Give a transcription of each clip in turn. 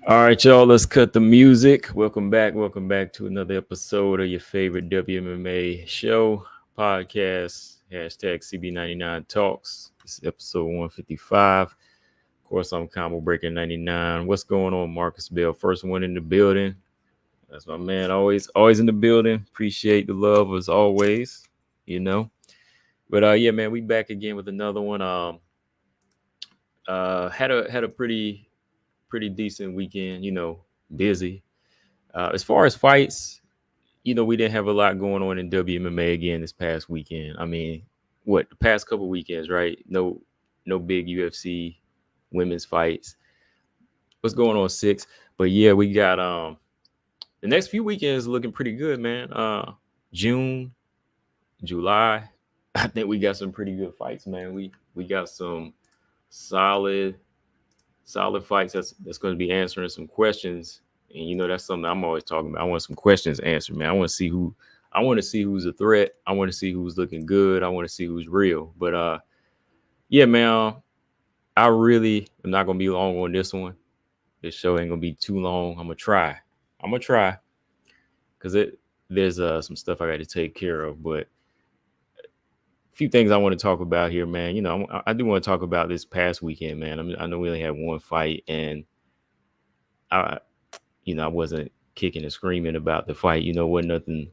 All right, y'all, let's cut the music. Welcome back. Welcome back to another episode of your favorite WMMA show, podcast, hashtag CB99 Talks. This is episode 155. Of course, I'm Combo Breaker 99. What's going on, Marcus Bell? First one in the building. That's my man, always in the building. Appreciate the love as always, you know. But yeah, man, we back again with another one. Had a pretty decent weekend, busy. As far as fights, we didn't have a lot going on in WMMA again this past weekend. I mean, what the past couple weekends, right? No big UFC women's fights. What's going on, six? But yeah, we got the next few weekends looking pretty good, man. June, July. I think we got some pretty good fights, man. We got some solid solid fights that's going to be answering some questions. And that's something I'm always talking about. I want some questions answered, man. I want to see who's a threat. I want to see who's looking good. I want to see who's real. But yeah, man, I really am not gonna be long on this one. This show ain't gonna be too long. I'm gonna try because there's some stuff I got to take care of. But a few things I want to talk about here, man. I do want to talk about this past weekend, man. I know we only had one fight, and I I wasn't kicking and screaming about the fight. Wasn't nothing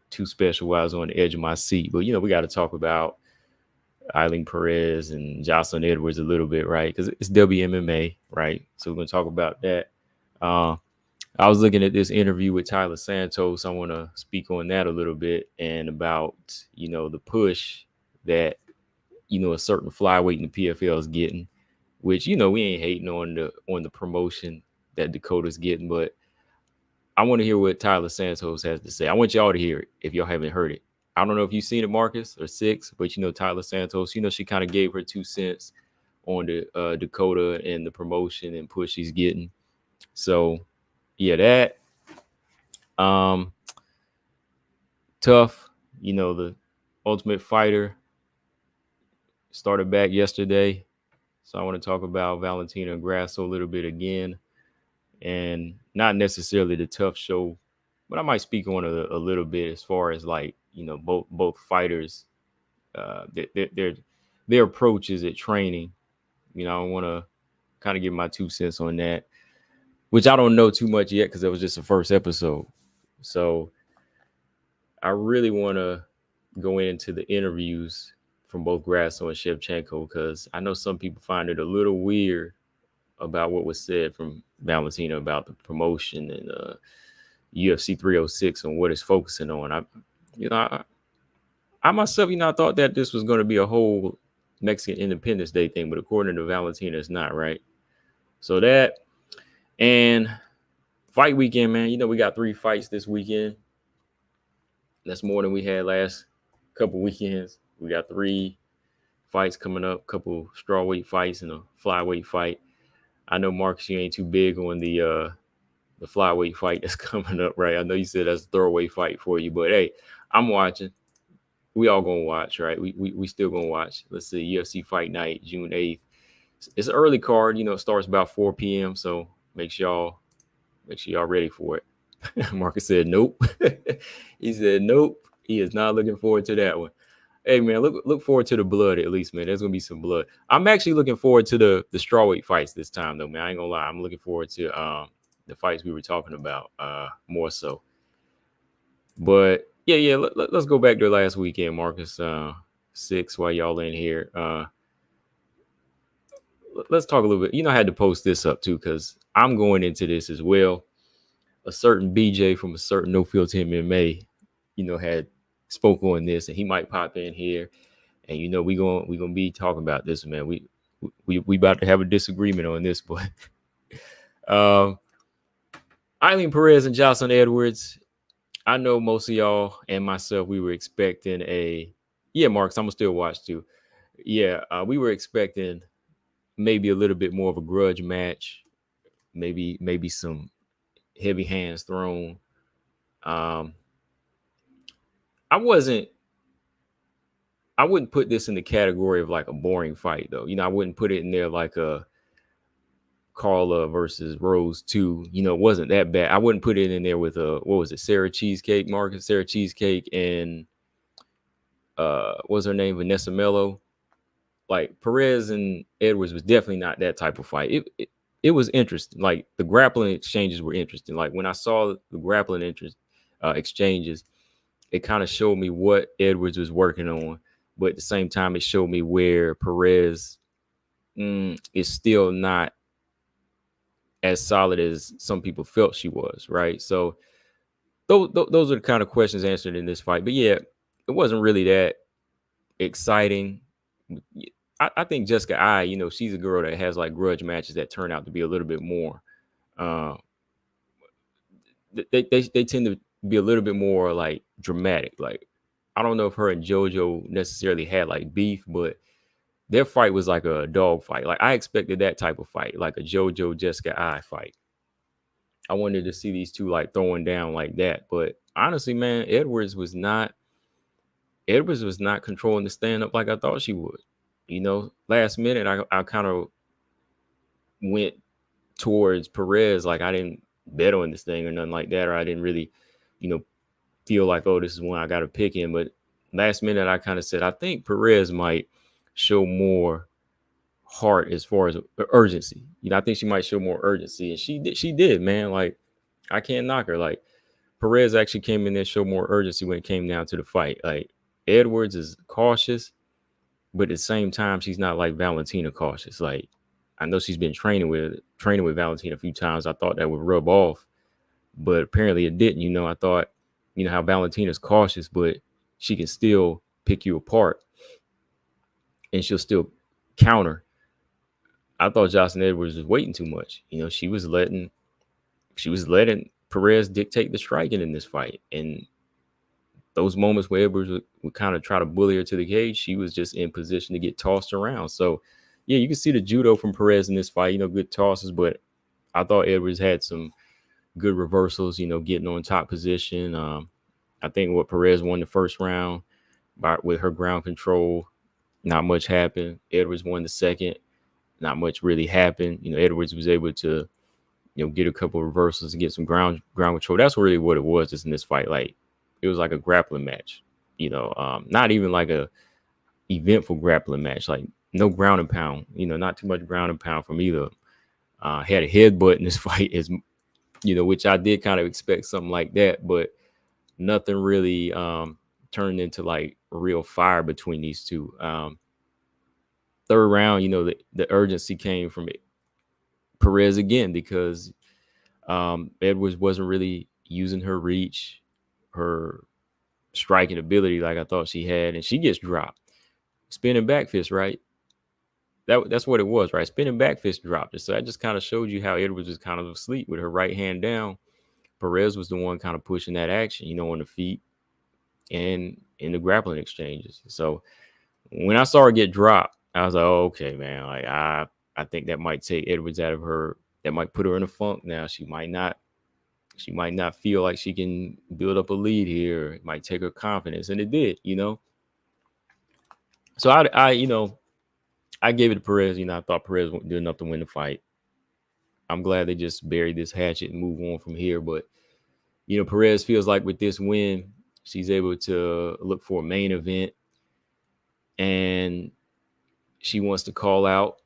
too special while I was on the edge of my seat. But we got to talk about Eileen Perez and Jocelyn Edwards a little bit, right? Because it's WMMA, right? So we're gonna talk about that. Uh, I was looking at this interview with Tyler Santos. I want to speak on that a little bit and about the push that a certain flyweight in the PFL is getting, which we ain't hating on the promotion that Dakota's getting, but I want to hear what Tyler Santos has to say. I want y'all to hear it if y'all haven't heard it. I don't know if you've seen it, Marcus or Six, but Tyler Santos, she kind of gave her 2 cents on the Dakota and the promotion and push she's getting. So yeah, that um tough, the Ultimate Fighter started back yesterday. So I want to talk about Valentina and Grasso a little bit again. And not necessarily the tough show, but I might speak on it a little bit as far as like both fighters, their approaches at training. I want to kind of give my 2 cents on that, which I don't know too much yet because it was just the first episode. So I really want to go into the interviews from both Grasso and Shevchenko because I know some people find it a little weird about what was said from Valentina about the promotion and UFC 306 and what it's focusing on. I myself, I thought that this was going to be a whole Mexican Independence Day thing, but according to Valentina, it's not, right? So that and fight weekend, man. We got 3 fights this weekend. That's more than we had last couple weekends. We got 3 fights coming up, couple strawweight fights and a flyweight fight. I know Marcus, you ain't too big on the flyweight fight that's coming up, right? I know you said that's a throwaway fight for you, but hey, I'm watching. We all gonna watch, right? We still gonna watch. Let's see, UFC Fight Night, June 8th. It's an early card, it starts about 4 p.m. So make sure y'all ready for it. Marcus said nope. He said nope. He is not looking forward to that one. Hey man, look forward to the blood at least, man. There's gonna be some blood. I'm actually looking forward to the strawweight fights this time, though, man. I ain't gonna lie. I'm looking forward to the fights we were talking about more so. But yeah. Let's go back to last weekend, Marcus. Six, while y'all in here. Let's talk a little bit. I had to post this up too because I'm going into this as well. A certain BJ from a certain No Filter MMA, had spoke on this, and he might pop in here. And we gonna be talking about this, man. We about to have a disagreement on this, but Eileen Perez and Jocelyn Edwards. I know most of y'all and myself, we were expecting Marcus, I'm gonna still watch too. Yeah, we were expecting maybe a little bit more of a grudge match, maybe some heavy hands thrown. Um, I wouldn't put this in the category of like a boring fight though. I wouldn't put it in there like Carla versus Rose 2, wasn't that bad. I wouldn't put it in there with what was it, Sarah Cheesecake, Marcus, Sarah Cheesecake, and what was her name, Vanessa Mello. Like Perez and Edwards was definitely not that type of fight. It was interesting. Like the grappling exchanges were interesting. Like when I saw the grappling exchanges, it kind of showed me what Edwards was working on, but at the same time, it showed me where Perez is still not as solid as some people felt she was, right? So those are the kind of questions answered in this fight. But yeah, it wasn't really that exciting. I think Jessica she's a girl that has like grudge matches that turn out to be a little bit more. Uh, they tend to be a little bit more like dramatic. Like I don't know if her and JoJo necessarily had like beef, but their fight was like a dog fight. Like I expected that type of fight, like a JoJo Jessica fight. I wanted to see these two like throwing down like that. But honestly, man, Edwards was not controlling the stand up like I thought she would. Last minute I kind of went towards Perez. Like I didn't bet on this thing or nothing like that, or I didn't really, feel like, oh, this is one I got to pick in. But last minute I kind of said I think Perez might show more heart as far as urgency. I think she might show more urgency, and she did, man. Like I can't knock her. Like Perez actually came in there and showed more urgency when it came down to the fight. Like Edwards is cautious, but at the same time, she's not like Valentina cautious. Like I know she's been training with Valentina a few times. I thought that would rub off, but apparently it didn't. I thought, how Valentina's cautious, but she can still pick you apart and she'll still counter. I thought Jocelyn Edwards was waiting too much. She was letting Perez dictate the striking in this fight. And those moments where Edwards would kind of try to bully her to the cage, she was just in position to get tossed around. So, yeah, you can see the judo from Perez in this fight, good tosses, but I thought Edwards had some good reversals, getting on top position. I think what Perez won the first round with her ground control, not much happened. Edwards won the second, not much really happened. Edwards was able to, get a couple of reversals and get some ground control. That's really what it was just in this fight. Like it was like a grappling match, not even like a eventful grappling match, like no ground and pound, not too much ground and pound from either. Had a headbutt in this fight is, which I did kind of expect something like that, but nothing really turned into like real fire between these two. Third round, the urgency came from Perez again because Edwards wasn't really using her reach, her striking ability like I thought she had, and she gets dropped. Spinning back fist, right? That's what it was, right? Spinning back fist dropped. So that just kind of showed you how Edwards was kind of asleep with her right hand down. Perez was the one kind of pushing that action, on the feet and in the grappling exchanges. So when I saw her get dropped, I was like, oh, okay, man. Like I think that might take Edwards out of her. That might put her in a funk now. She might not feel like she can build up a lead here. It might take her confidence. And it did, So I gave it to Perez. I thought Perez did enough to win the fight. I'm glad they just buried this hatchet and move on from here. But, Perez feels like with this win, she's able to look for a main event. And she wants to call out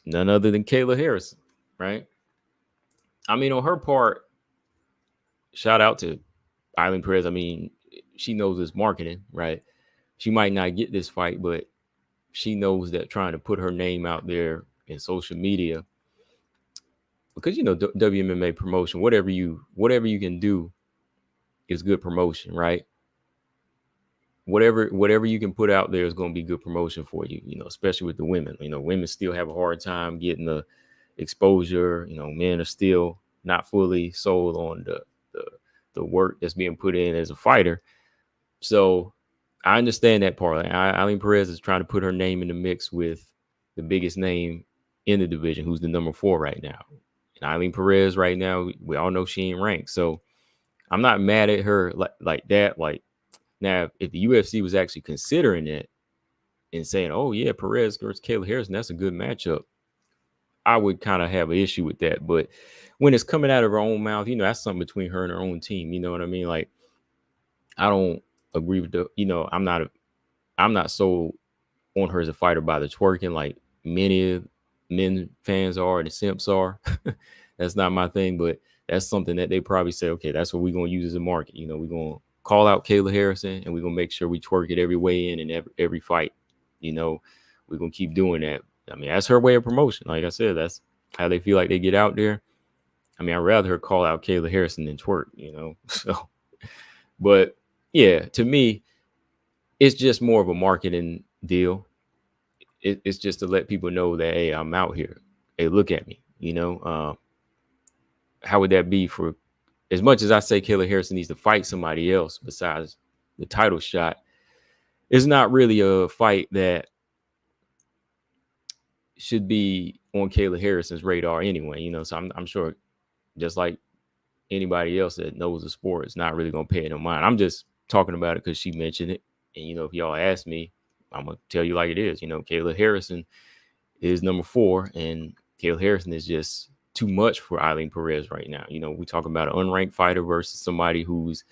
none other than Kayla Harrison, right? I mean, on her part, shout out to Eileen Perez. I mean, she knows this marketing, right? She might not get this fight, but she knows that trying to put her name out there in social media, because WMMA promotion, whatever you can do is good promotion, right? Whatever you can put out there is going to be good promotion for you, especially with the women. Women still have a hard time getting the exposure. Men are still not fully sold on the work that's being put in as a fighter. So I understand that part. Eileen Perez is trying to put her name in the mix with the biggest name in the division, who's the number 4 right now. And Eileen Perez right now, we all know she ain't ranked. So I'm not mad at her like that. Like, now, if the UFC was actually considering it and saying, oh, yeah, Perez versus Kayla Harrison, that's a good matchup, I would kind of have an issue with that. But when it's coming out of her own mouth, that's something between her and her own team. You know what I mean? Like, I don't agree with I'm not so on her as a fighter by the twerking like many men fans are, the simps are. That's not my thing, but that's something that they probably say, okay, that's what we're gonna use as a market. We're gonna call out Kayla Harrison and we're gonna make sure we twerk it every way in and every fight. We're gonna keep doing that. I mean, that's her way of promotion. Like I said, that's how they feel like they get out there. I mean, I'd rather her call out Kayla Harrison than twerk, So, but yeah, to me, it's just more of a marketing deal. It's just to let people know that, hey, I'm out here. Hey, look at me. How would that be for, as much as I say Kayla Harrison needs to fight somebody else besides the title shot, it's not really a fight that should be on Kayla Harrison's radar anyway. So I'm sure, just like anybody else that knows the sport, is not really gonna pay it no mind. I'm just talking about it because she mentioned it, and if y'all ask me, I'm gonna tell you like it is. Kayla Harrison is number 4, and Kayla Harrison is just too much for Eileen Perez right now. We talk about an unranked fighter versus somebody who's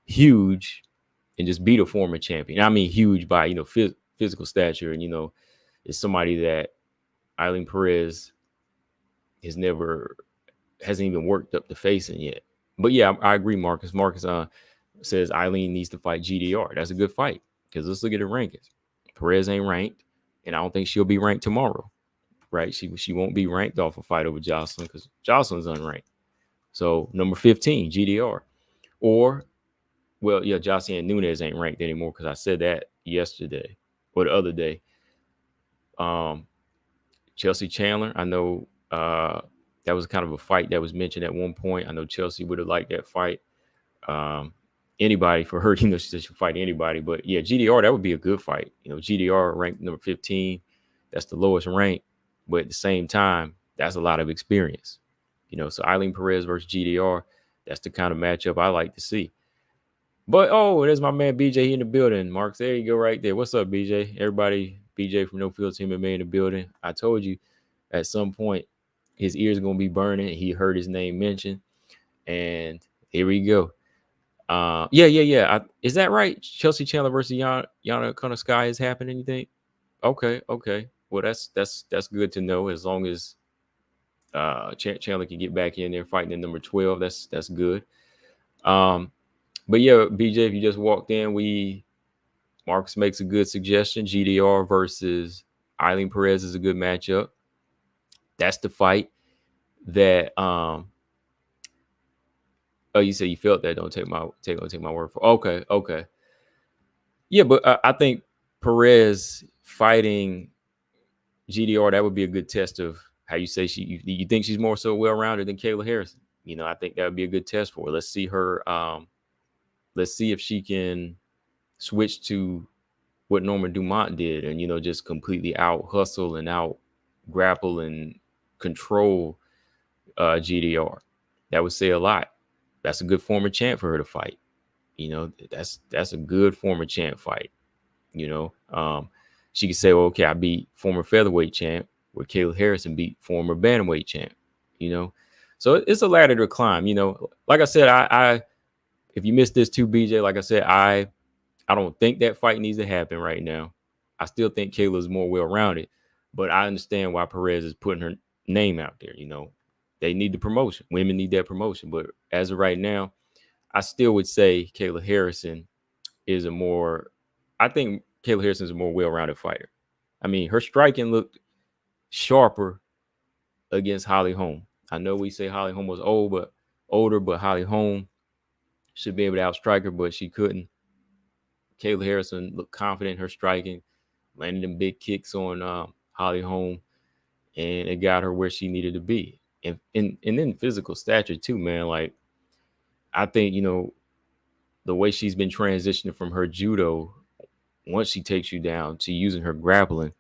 huge and just beat a former champion. I mean, huge by physical stature, and is somebody that Eileen Perez hasn't even worked up to facing yet. But yeah, I agree, Marcus. Marcus says Eileen needs to fight GDR. That's a good fight because let's look at the rankings. Perez ain't ranked, and I don't think she'll be ranked tomorrow, right? She won't be ranked off a fight over Jocelyn because Jocelyn's unranked. So number 15, GDR. Or, well, yeah, Jocelyn Nunez ain't ranked anymore because I said that yesterday or the other day. Chelsea Chandler, I know that was kind of a fight that was mentioned at one point. I know Chelsea would have liked that fight. Anybody for her, she should fight anybody. But yeah, GDR, that would be a good fight. GDR ranked number 15. That's the lowest rank. But at the same time, that's a lot of experience. So Eileen Perez versus GDR, that's the kind of matchup I like to see. But, there's my man BJ in the building. Mark, there you go right there. What's up, BJ? Everybody, BJ from No Filter MMA in the building. I told you at some point his ears are going to be burning. He heard his name mentioned. And here we go. Yeah. Is that right? Chelsea Chandler versus Yana Konoskaya is happening, you think? Okay. Well, that's good to know. As long as Chandler can get back in there fighting at number 12, that's good. But yeah, BJ, if you just walked in, Marcus makes a good suggestion. GDR versus Eileen Perez is a good matchup. That's the fight that you said you felt that. Don't take my word for it. Okay. Yeah, but I think Perez fighting GDR, that would be a good test of how you say you think she's more so well-rounded than Kayla Harrison. I think that would be a good test for her. Let's see her. Let's see if she can switch to what Norma Dumont did and, just completely out hustle and out grapple and control GDR. That would say a lot. That's a good former champ for her to fight. That's a good former champ fight. She could say, well, okay, I beat former featherweight champ, where Kayla Harrison beat former bantamweight champ. So it's a ladder to climb. Like I said, I if you missed this too, BJ, like I said, I don't think that fight needs to happen right now. I still think Kayla's more well-rounded, but I understand why Perez is putting her name out there. They need the promotion. Women need that promotion. But as of right now, I still would say Kayla Harrison is I think Kayla Harrison is a more well-rounded fighter. I mean, her striking looked sharper against Holly Holm. I know we say Holly Holm was older, but Holly Holm should be able to outstrike her, but she couldn't. Kayla Harrison looked confident in her striking, landing them big kicks on Holly Holm, and it got her where she needed to be. And then physical stature too, man. Like, I think, the way she's been transitioning from her judo, once she takes you down, to using her grappling,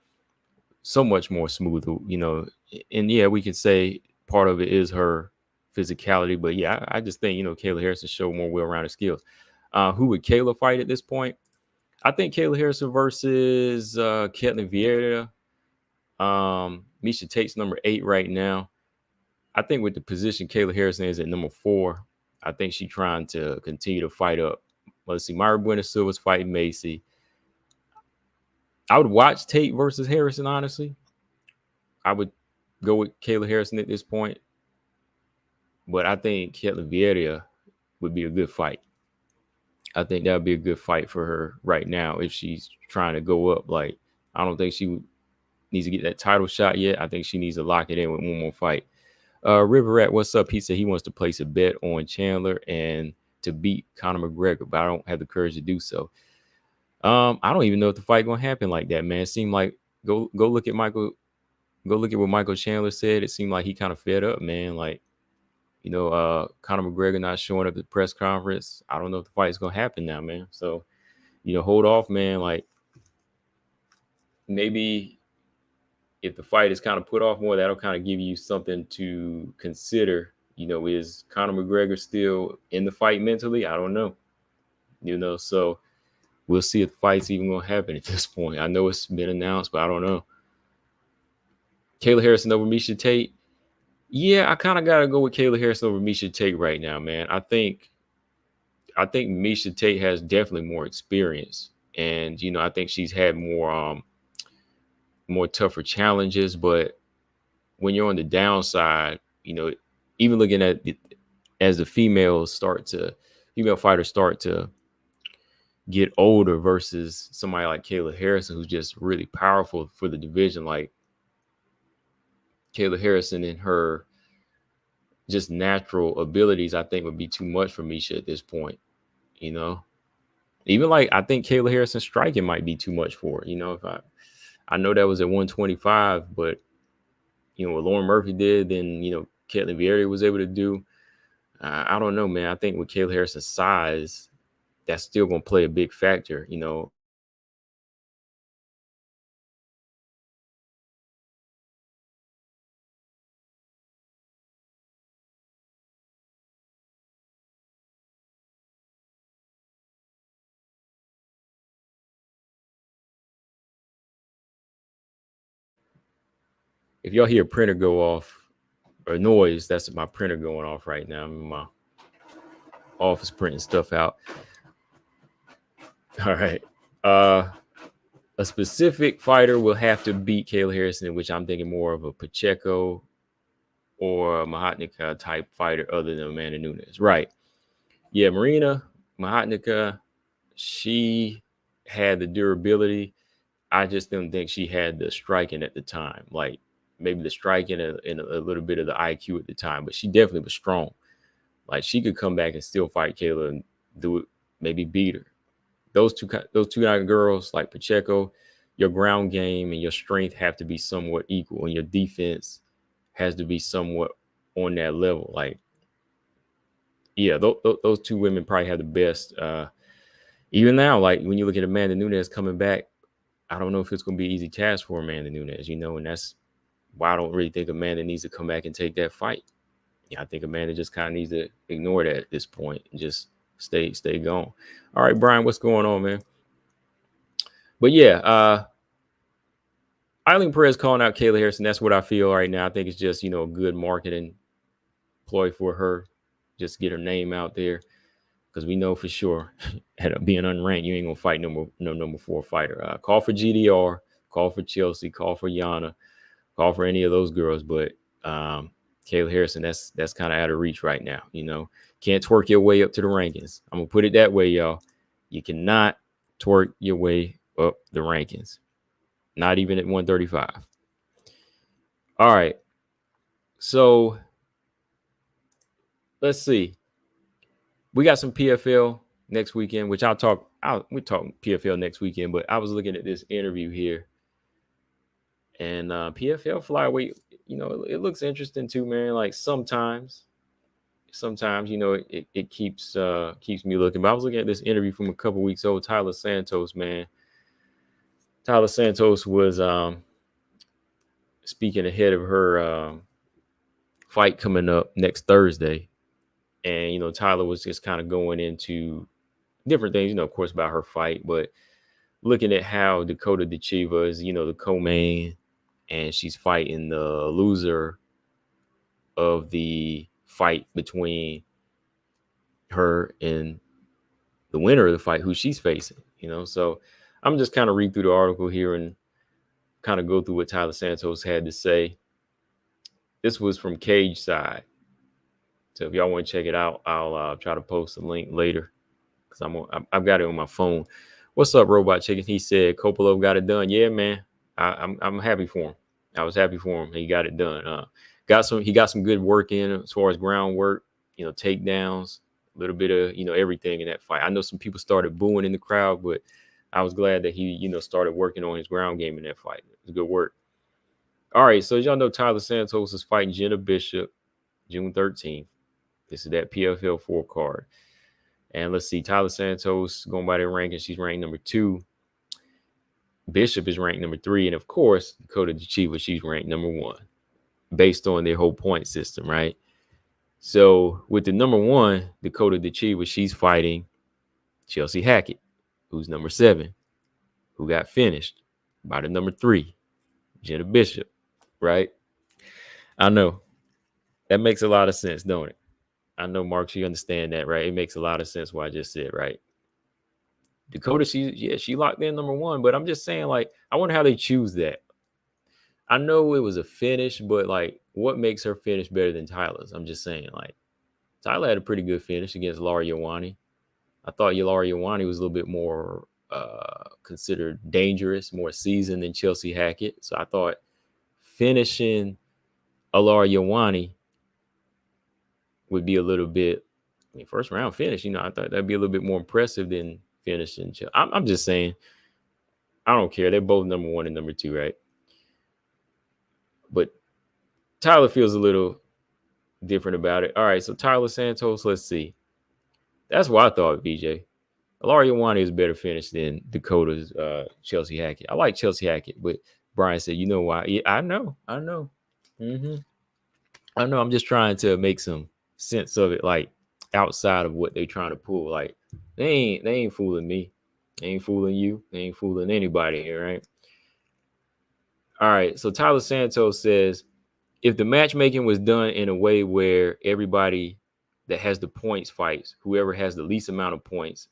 so much more smooth, and yeah, we can say part of it is her physicality, but yeah, I just think, Kayla Harrison showed more well-rounded skills. Who would Kayla fight at this point? I think Kayla Harrison versus Ketlin Vieira. Miesha Tate's number 8 right now. I think with the position Kayla Harrison is at number 4, I think she's trying to continue to fight up. Let's see, Myra Buena Silva's fighting Macy. I would watch Tate versus Harrison, honestly. I would go with Kayla Harrison at this point. But I think Ketlin Vieira would be a good fight. I think that would be a good fight for her right now if she's trying to go up. Like, I don't think she needs to get that title shot yet. I think she needs to lock it in with one more fight. River Rat, what's up? He said he wants to place a bet on Chandler and to beat Conor McGregor, but I don't have the courage to do so. I don't even know if the fight gonna happen like that, man. It seemed like go look at Michael. Go look at what Michael Chandler said. It seemed like he kind of fed up, man. Like, Conor McGregor not showing up at the press conference. I don't know if the fight is gonna happen now, man. So, hold off, man. Like, maybe if the fight is kind of put off more, that'll kind of give you something to consider. Is Conor McGregor still in the fight mentally? I don't know. So we'll see if the fight's even gonna happen at this point. I know it's been announced, but I don't know. Kayla Harrison over Miesha Tate. Yeah, I kind of gotta go with Kayla Harrison over Miesha Tate right now, man. I think Miesha Tate has definitely more experience, and I think she's had more tougher challenges. But when you're on the downside, even looking at it as the female fighters start to get older versus somebody like Kayla Harrison, who's just really powerful for the division. Like, Kayla Harrison and her just natural abilities, I think, would be too much for Miesha at this point. Even like, I think Kayla Harrison striking might be too much for her. If I know that was at 125, but what Lauren Murphy did, then Ketlin Vieira was able to do. I don't know, man. I think with Kayla Harrison's size, that's still going to play a big factor. If y'all hear a printer go off or noise, that's my printer going off right now. I'm in my office printing stuff out. All right. A specific fighter will have to beat Kayla Harrison, which I'm thinking more of a Pacheco or a Mahatnika type fighter other than Amanda Nunes. Right. Yeah, Marina Mahatnika, she had the durability. I just didn't think she had the striking at the time. Like, maybe the striking and a little bit of the IQ at the time, but she definitely was strong. Like, she could come back and still fight Kayla and do it, maybe beat her. Those two girls, like Pacheco, your ground game and your strength have to be somewhat equal, and your defense has to be somewhat on that level. Like, yeah, those two women probably have the best. Even now, like, when you look at Amanda Nunes coming back, I don't know if it's going to be an easy task for Amanda Nunes, and that's why I don't really think Amanda needs to come back and take that fight. Yeah, I think Amanda just kind of needs to ignore that at this point and just stay gone. All right, Brian, what's going on, man? But yeah, Eileen Perez calling out Kayla Harrison. That's what I feel right now. I think it's just, a good marketing ploy for her. Just get her name out there, because we know for sure at being unranked, you ain't gonna fight no number 4 fighter. Call for GDR, call for Chelsea, call for Yana, call for any of those girls. But Kayla Harrison, that's kind of out of reach right now. Can't twerk your way up to the rankings. I'm gonna put it that way, y'all. You cannot twerk your way up the rankings. Not even at 135. All right. So let's see. We got some PFL next weekend, which we're talking PFL next weekend, but I was looking at this interview here. And PFL flyweight, it looks interesting too, man. Like, sometimes, it keeps me looking. But I was looking at this interview from a couple weeks old. Tyler Santos, man. Tyler Santos was speaking ahead of her fight coming up next Thursday. And, Tyler was just kind of going into different things, of course, about her fight, but looking at how Dakota DeChiva is, the co-main, and she's fighting the loser of the fight between her and the winner of the fight, who she's facing. So I'm just kind of read through the article here and kind of go through what Tyler Santos had to say. This was from Cage Side. So if y'all want to check it out, I'll try to post a link later because I've got it on my phone. What's up, Robot Chicken? He said Kopolov got it done. Yeah, man. I'm happy for him. I was happy for him. He got it done. He got some good work in as far as groundwork, takedowns, a little bit of, everything in that fight. I know some people started booing in the crowd, but I was glad that he, started working on his ground game in that fight. It was good work. All right. So as y'all know, Tyler Santos is fighting Jenna Bishop June 13th. This is that PFL 4 card. And let's see, Tyler Santos, going by their ranking, she's ranked number 2. Bishop is ranked number 3. And of course, Dakota Chiva, she's ranked number 1 based on their whole point system, right? So with the number 1, Dakota Chiva, she's fighting Chelsea Hackett, who's number 7, who got finished by the number 3, Jenna Bishop, right? I know. That makes a lot of sense, don't it? I know, Mark, you understand that, right? It makes a lot of sense what I just said, right? Dakota, she locked in number 1, but I'm just saying, like, I wonder how they choose that. I know it was a finish, but, like, what makes her finish better than Tyler's? I'm just saying, like, Tyler had a pretty good finish against Lara Yawani. I thought Lara Yawani was a little bit more considered dangerous, more seasoned than Chelsea Hackett. So I thought finishing Lara Yawani would be a little bit, first round finish, I thought that'd be a little bit more impressive than finishing. I'm just saying, I don't care. They're both number 1 and number 2, right? But Tyler feels a little different about it. All right, so Tyler Santos, let's see. That's what I thought, BJ. Lara Yawani is a better finish than Dakota's Chelsea Hackett. I like Chelsea Hackett, but Brian said, you know why? Yeah, I know. Mm-hmm. I know. I'm just trying to make some sense of it, like outside of what they're trying to pull. Like they ain't fooling me. They ain't fooling you. They ain't fooling anybody here, right? All right. So Tyler Santos says, if the matchmaking was done in a way where everybody that has the points fights, whoever has the least amount of points,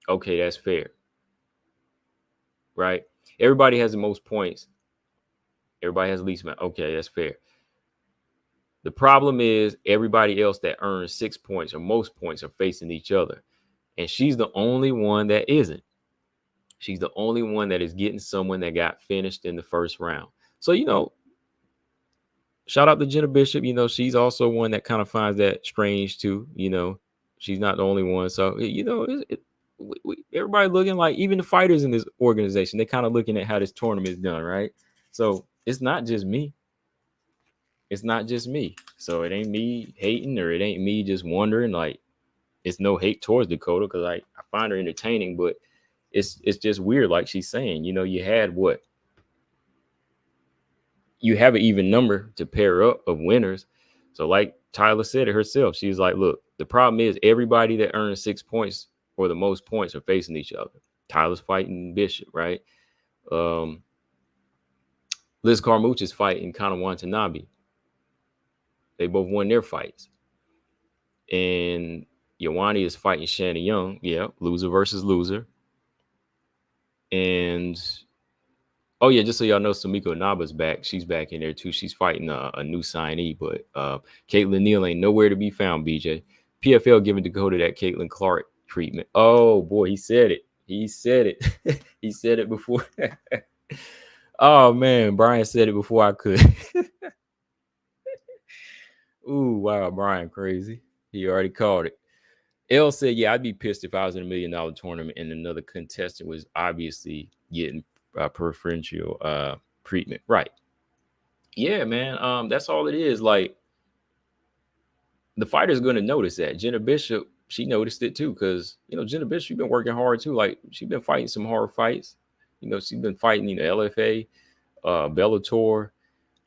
okay, that's fair. Right? Everybody has the most points. Everybody has the least amount. Okay, that's fair. The problem is everybody else that earns 6 points or most points are facing each other. And she's the only one that isn't. She's the only one that is getting someone that got finished in the first round. So, shout out to Jenna Bishop. She's also one that kind of finds that strange too. She's not the only one. So, everybody looking like, even the fighters in this organization, they're kind of looking at how this tournament is done, right? So it's not just me. It's not just me. So it ain't me hating, or it ain't me just wondering. Like, it's no hate towards Dakota, because I find her entertaining, but it's just weird. Like she's saying, you had what? You have an even number to pair up of winners. So like Tyler said it herself, she's like, look, the problem is everybody that earns 6 points or the most points are facing each other. Tyler's fighting Bishop, right? Liz Carmouche is fighting Kana Watanabe. They both won their fights. And Yawani is fighting Shannon Young. Yeah, loser versus loser. And, oh, yeah, just so y'all know, Sumiko Naba's back. She's back in there, too. She's fighting a new signee. But Caitlin Neal ain't nowhere to be found, BJ. PFL giving Dakota that Caitlin Clark treatment. Oh, boy, he said it. He said it. He said it before. Oh, man, Brian said it before I could. Ooh, wow, Brian, crazy. He already called it. L said, yeah, I'd be pissed if I was in $1 million tournament and another contestant was obviously getting preferential treatment. Right. Yeah, man. That's all it is. Like, the fighter's going to notice that. Jenna Bishop, she noticed it too, because, Jenna Bishop, she's been working hard too. Like, she's been fighting some hard fights. She's been fighting, LFA, Bellator,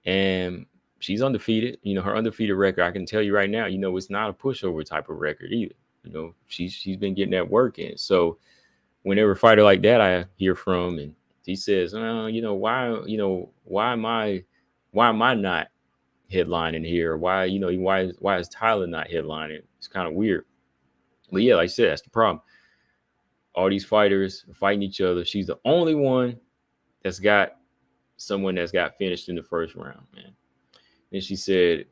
and she's undefeated. Her undefeated record, I can tell you right now, it's not a pushover type of record either. She's been getting that work in. So whenever a fighter like that I hear from, and he says, why am I why am I not headlining here? Why, why is Tyler not headlining? It's kind of weird. But yeah, like I said, that's the problem. All these fighters are fighting each other. She's the only one that's got someone that's got finished in the first round, man. And she said,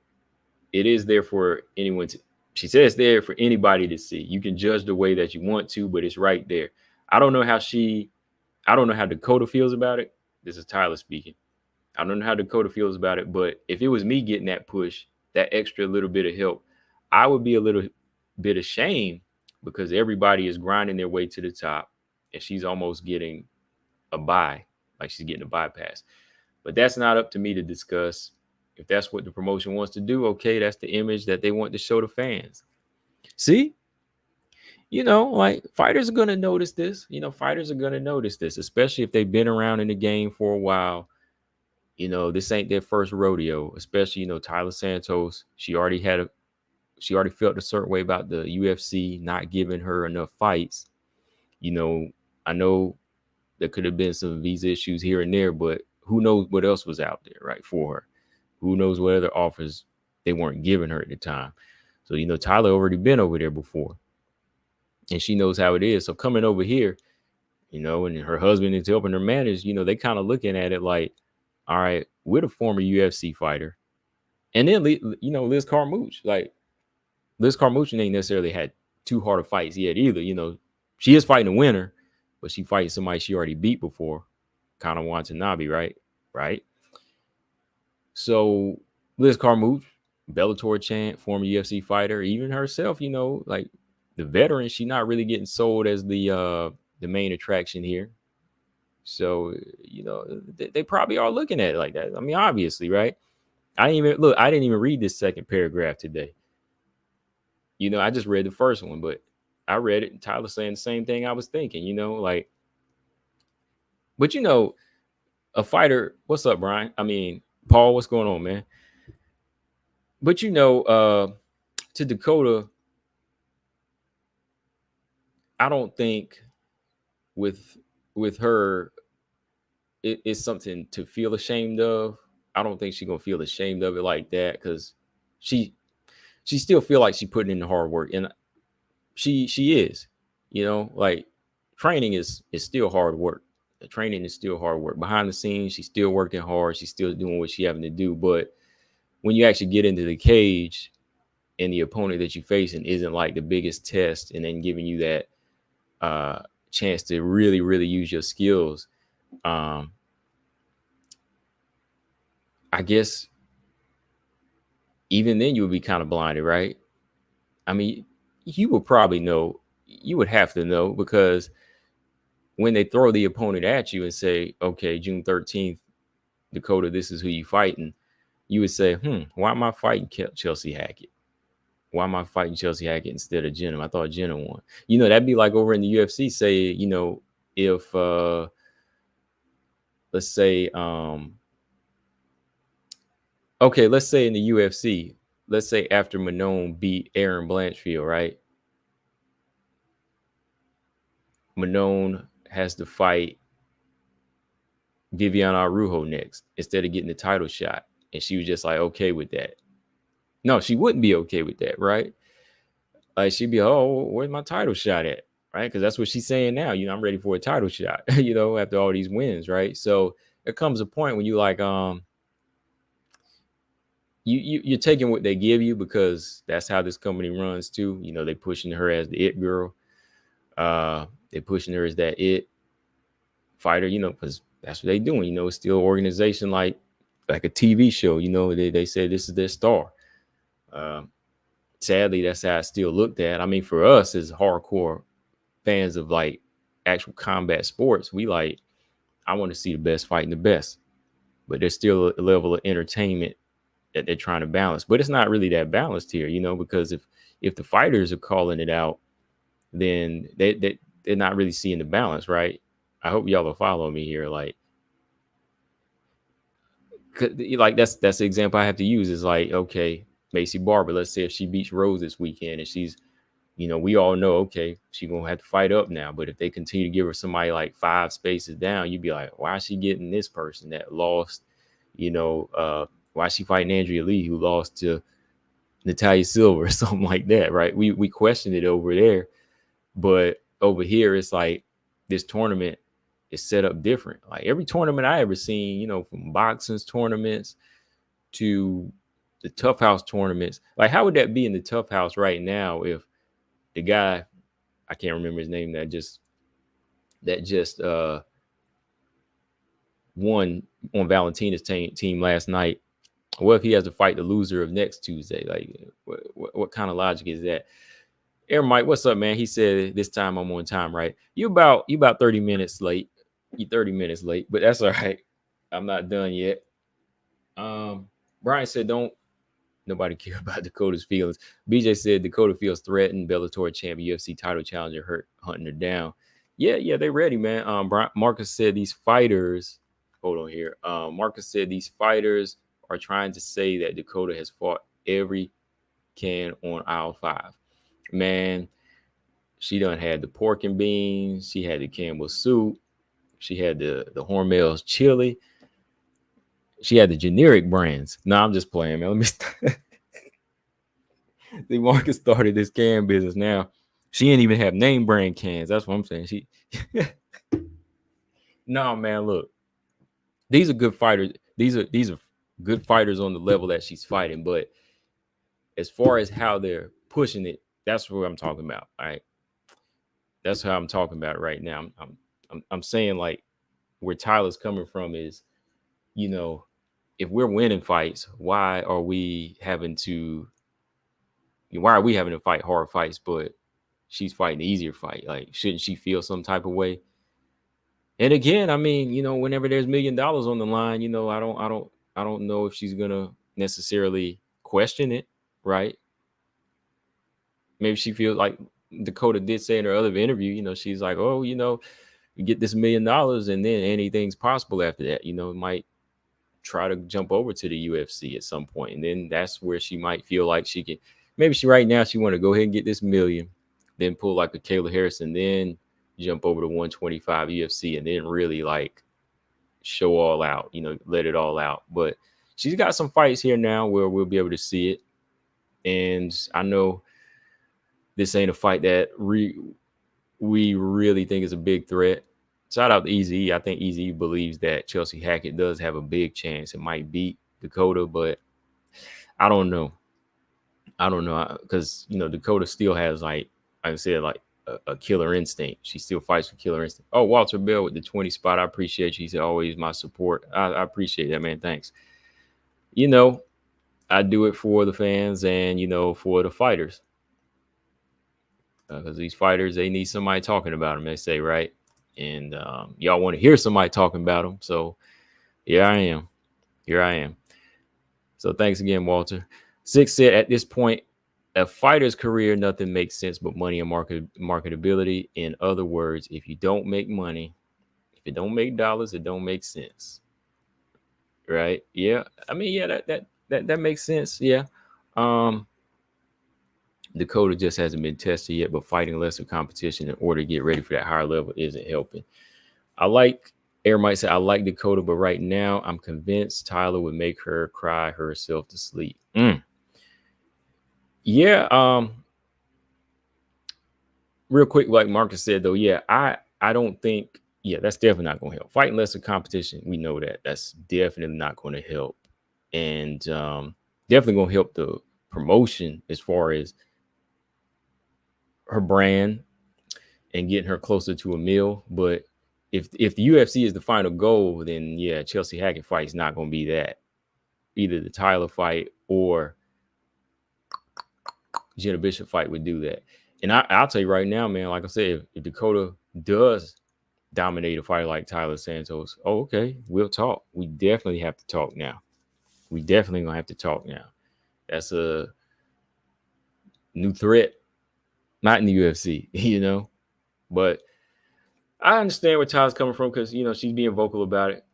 it is there for anyone to, she said it's there for anybody to see. You can judge the way that you want to, but it's right there. I don't know how Dakota feels about it. This is Tyler speaking. I don't know how Dakota feels about it, but if it was me getting that push, that extra little bit of help, I would be a little bit ashamed because everybody is grinding their way to the top and she's almost getting a bye, like she's getting a bypass. But that's not up to me to discuss. If that's what the promotion wants to do, okay, that's the image that they want to show the fans. See, like fighters are going to notice this. Fighters are going to notice this, especially if they've been around in the game for a while. This ain't their first rodeo, especially, Tyler Santos. She already felt a certain way about the UFC not giving her enough fights. I know there could have been some visa issues here and there, but who knows what else was out there, right, for her? Who knows what other offers they weren't giving her at the time. So, Tyler already been over there before. And she knows how it is. So coming over here, and her husband is helping her manage, they kind of looking at it like, all right, we're the former UFC fighter. And then, Liz Carmouche. Like, Liz Carmouche ain't necessarily had too hard of fights yet either. She is fighting a winner, but she fighting somebody she already beat before. Kind of Watanabe, right? Right. So Liz Carmouche, Bellator champ, former UFC fighter, even herself, like the veteran, she's not really getting sold as the main attraction here. So, they probably are looking at it like that. I mean, obviously, right? I didn't even read this second paragraph today. I just read the first one, but I read it and Tyler saying the same thing I was thinking, but a fighter, what's up, Brian? I mean, Paul, what's going on, man? But to Dakota, I don't think with her it's something to feel ashamed of. I don't think she's gonna feel ashamed of it like that because she still feel like she putting in the hard work, and she is, like training is still hard work. The training is still hard work behind the scenes. She's still working hard. She's still doing what she having to do. But when you actually get into the cage and the opponent that you're facing isn't like the biggest test, and then giving you that chance to really, really use your skills, I guess even then you would be kind of blinded, right? I mean, you would probably know. You would have to know because when they throw the opponent at you and say, okay, June 13th, Dakota, this is who you fighting, you would say, why am I fighting Chelsea Hackett? Why am I fighting Chelsea Hackett instead of Jenna? I thought Jenna won. That'd be like over in the UFC, say, if let's say, okay, let's say in the UFC, let's say after Manon beat Aaron Blanchfield, right? Manon has to fight Viviane Araújo next instead of getting the title shot. And she was just like, okay with that. No, she wouldn't be okay with that, right? Like she'd be, oh, where's my title shot at? Right? Because that's what she's saying now. I'm ready for a title shot, after all these wins, right? So there comes a point when you like, you're taking what they give you because that's how this company runs too. They pushing her as the it girl. They pushing her as that it fighter, because that's what they doing. It's still an organization like a TV show. They say this is their star. Sadly, that's how it's still looked at. I mean, for us as hardcore fans of like actual combat sports, we like, I want to see the best fighting the best, but there's still a level of entertainment that they're trying to balance. But it's not really that balanced here, because if the fighters are calling it out, then they're not really seeing the balance, right? I hope y'all will follow me here. Like that's the example I have to use is like, okay, Macy Barber, let's say if she beats Rose this weekend and she's, we all know, okay, she's going to have to fight up now. But if they continue to give her somebody like 5 spaces down, you'd be like, why is she getting this person that lost, Why is she fighting Andrea Lee, who lost to Natalia Silver or something like that, right? We questioned it over there, but over here it's like this tournament is set up different. Like every tournament I ever seen, from boxing's tournaments to the Tough House tournaments. Like, how would that be in the Tough House right now if the guy, I can't remember his name, that just won on Valentina's team last night? What if he has to fight the loser of next Tuesday? Like, what kind of logic is that? Air Mike, what's up, man? He said this time I'm on time, right? You about 30 minutes late. You 30 minutes late, but that's all right. I'm not done yet. Brian said, don't nobody care about Dakota's feelings. BJ said Dakota feels threatened. Bellator champion, UFC title challenger, hurt hunting her down. Yeah, they ready, man. Marcus said these fighters. Hold on here. Marcus said these fighters are trying to say that Dakota has fought every can on aisle 5. Man, she done had the pork and beans. She had the Campbell soup. She had the Hormel's chili. She had the generic brands. No, I'm just playing, man. Let me see. Marcus started this can business now. She didn't even have name brand cans. That's what I'm saying. She no, man, look. These are good fighters. These are good fighters on the level that she's fighting. But as far as how they're pushing it, that's what I'm talking about. All right. That's how I'm talking about it right now. I'm saying, like, where Tyler's coming from is, if we're winning fights, why are we having to fight hard fights, but she's fighting the easier fight? Like, shouldn't she feel some type of way? And again, I mean, whenever there's $1 million on the line, I don't know if she's gonna necessarily question it, right? Maybe she feels like Dakota did say in her other interview, she's like, oh, you get this $1 million and then anything's possible after that. Might try to jump over to the UFC at some point. And then that's where she might feel like she can, maybe right now she want to go ahead and get this $1 million, then pull like a Kayla Harrison, then jump over to 125 UFC and then really like show all out, let it all out. But she's got some fights here now where we'll be able to see it. And I know this ain't a fight that we really think is a big threat. Shout out to Easy. I think Easy believes that Chelsea Hackett does have a big chance. It might beat Dakota, but I don't know. Because Dakota still has, like I said, like a killer instinct. She still fights for killer instinct. Oh, Walter Bell with the 20 spot. I appreciate you. He's always my support. I appreciate that, man. Thanks. I do it for the fans and for the fighters. Because these fighters, they need somebody talking about them, they say, right? And y'all want to hear somebody talking about them. So here I am. So thanks again, Walter. Six said, at this point, a fighter's career, nothing makes sense but money and marketability. In other words, if you don't make money, if it don't make dollars, it don't make sense. Right? Yeah. I mean, yeah, that makes sense. Yeah. Dakota just hasn't been tested yet, but fighting lesser competition in order to get ready for that higher level isn't helping. Air might say, I like Dakota, but right now I'm convinced Tyler would make her cry herself to sleep. Yeah. Real quick, like Marcus said, though, yeah, I don't think, that's definitely not going to help. Fighting lesser competition, we know that. That's definitely not going to help. And definitely going to help the promotion as far as her brand and getting her closer to a meal. But if the UFC is the final goal, then yeah, Chelsea Hackett fight is not going to be that. Either the Tyler fight or Jenna Bishop fight would do that. And I'll tell you right now, man, like I said, if Dakota does dominate a fighter like Tyler Santos, okay, we'll talk. We definitely have to talk now. We definitely going to have to talk now. That's a new threat. Not in the UFC, but I understand where Tyler's coming from because, she's being vocal about it.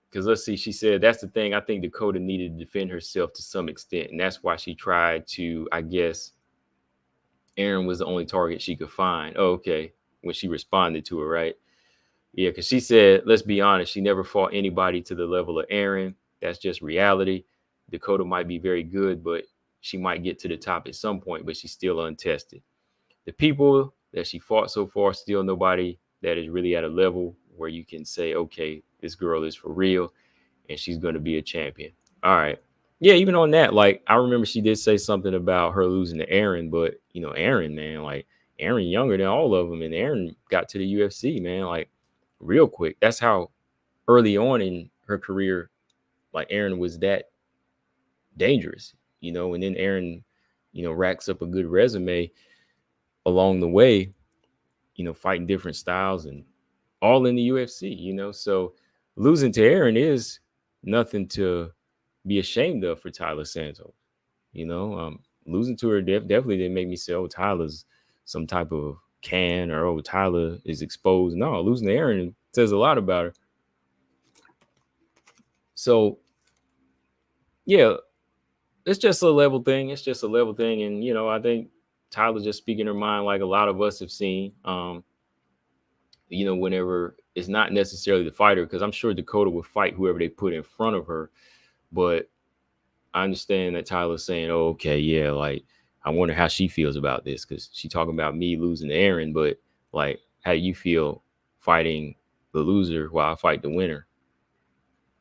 Because let's see, she said, that's the thing. I think Dakota needed to defend herself to some extent. And that's why she tried to, I guess, Aaron was the only target she could find. Oh, okay. When she responded to her, right? Yeah, because she said, let's be honest, she never fought anybody to the level of Aaron. That's just reality. Dakota might be very good, but she might get to the top at some point, but she's still untested. The people that she fought so far, still nobody that is really at a level where you can say, okay, this girl is for real and she's going to be a champion. All right. Yeah, even on that, like, I remember she did say something about her losing to Aaron, but, Aaron, man, like, Aaron younger than all of them, and Aaron got to the UFC, man, like, real quick. That's how early on in her career, like, Aaron was that dangerous, and then Aaron, racks up a good resume along the way, fighting different styles and all in the UFC, so losing to Aaron is nothing to be ashamed of for Tyler Santos. Losing to her definitely didn't make me say, oh, Tyler's some type of can, or, oh, Tyler is exposed. No, losing to Aaron says a lot about her. So, yeah, it's just a level thing. And, I think Tyler's just speaking her mind like a lot of us have seen. Whenever it's not necessarily the fighter, because I'm sure Dakota would fight whoever they put in front of her. But I understand that Tyler's saying, oh, okay, yeah, like, I wonder how she feels about this, because she talking about me losing to Aaron, but, like, how do you feel fighting the loser while I fight the winner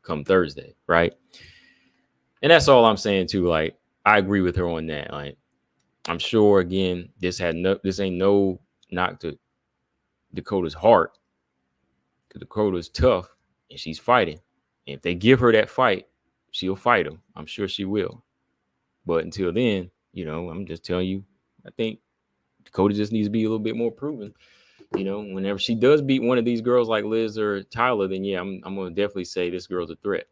come Thursday, right? And that's all I'm saying, too. Like, I agree with her on that. Like, I'm sure, again, this ain't no knock to Dakota's heart, because Dakota's tough and she's fighting. And if they give her that fight, she'll fight him. I'm sure she will. But until then, I'm just telling you, I think Dakota just needs to be a little bit more proven. Whenever she does beat one of these girls like Liz or Tyler, then yeah, I'm gonna definitely say this girl's a threat.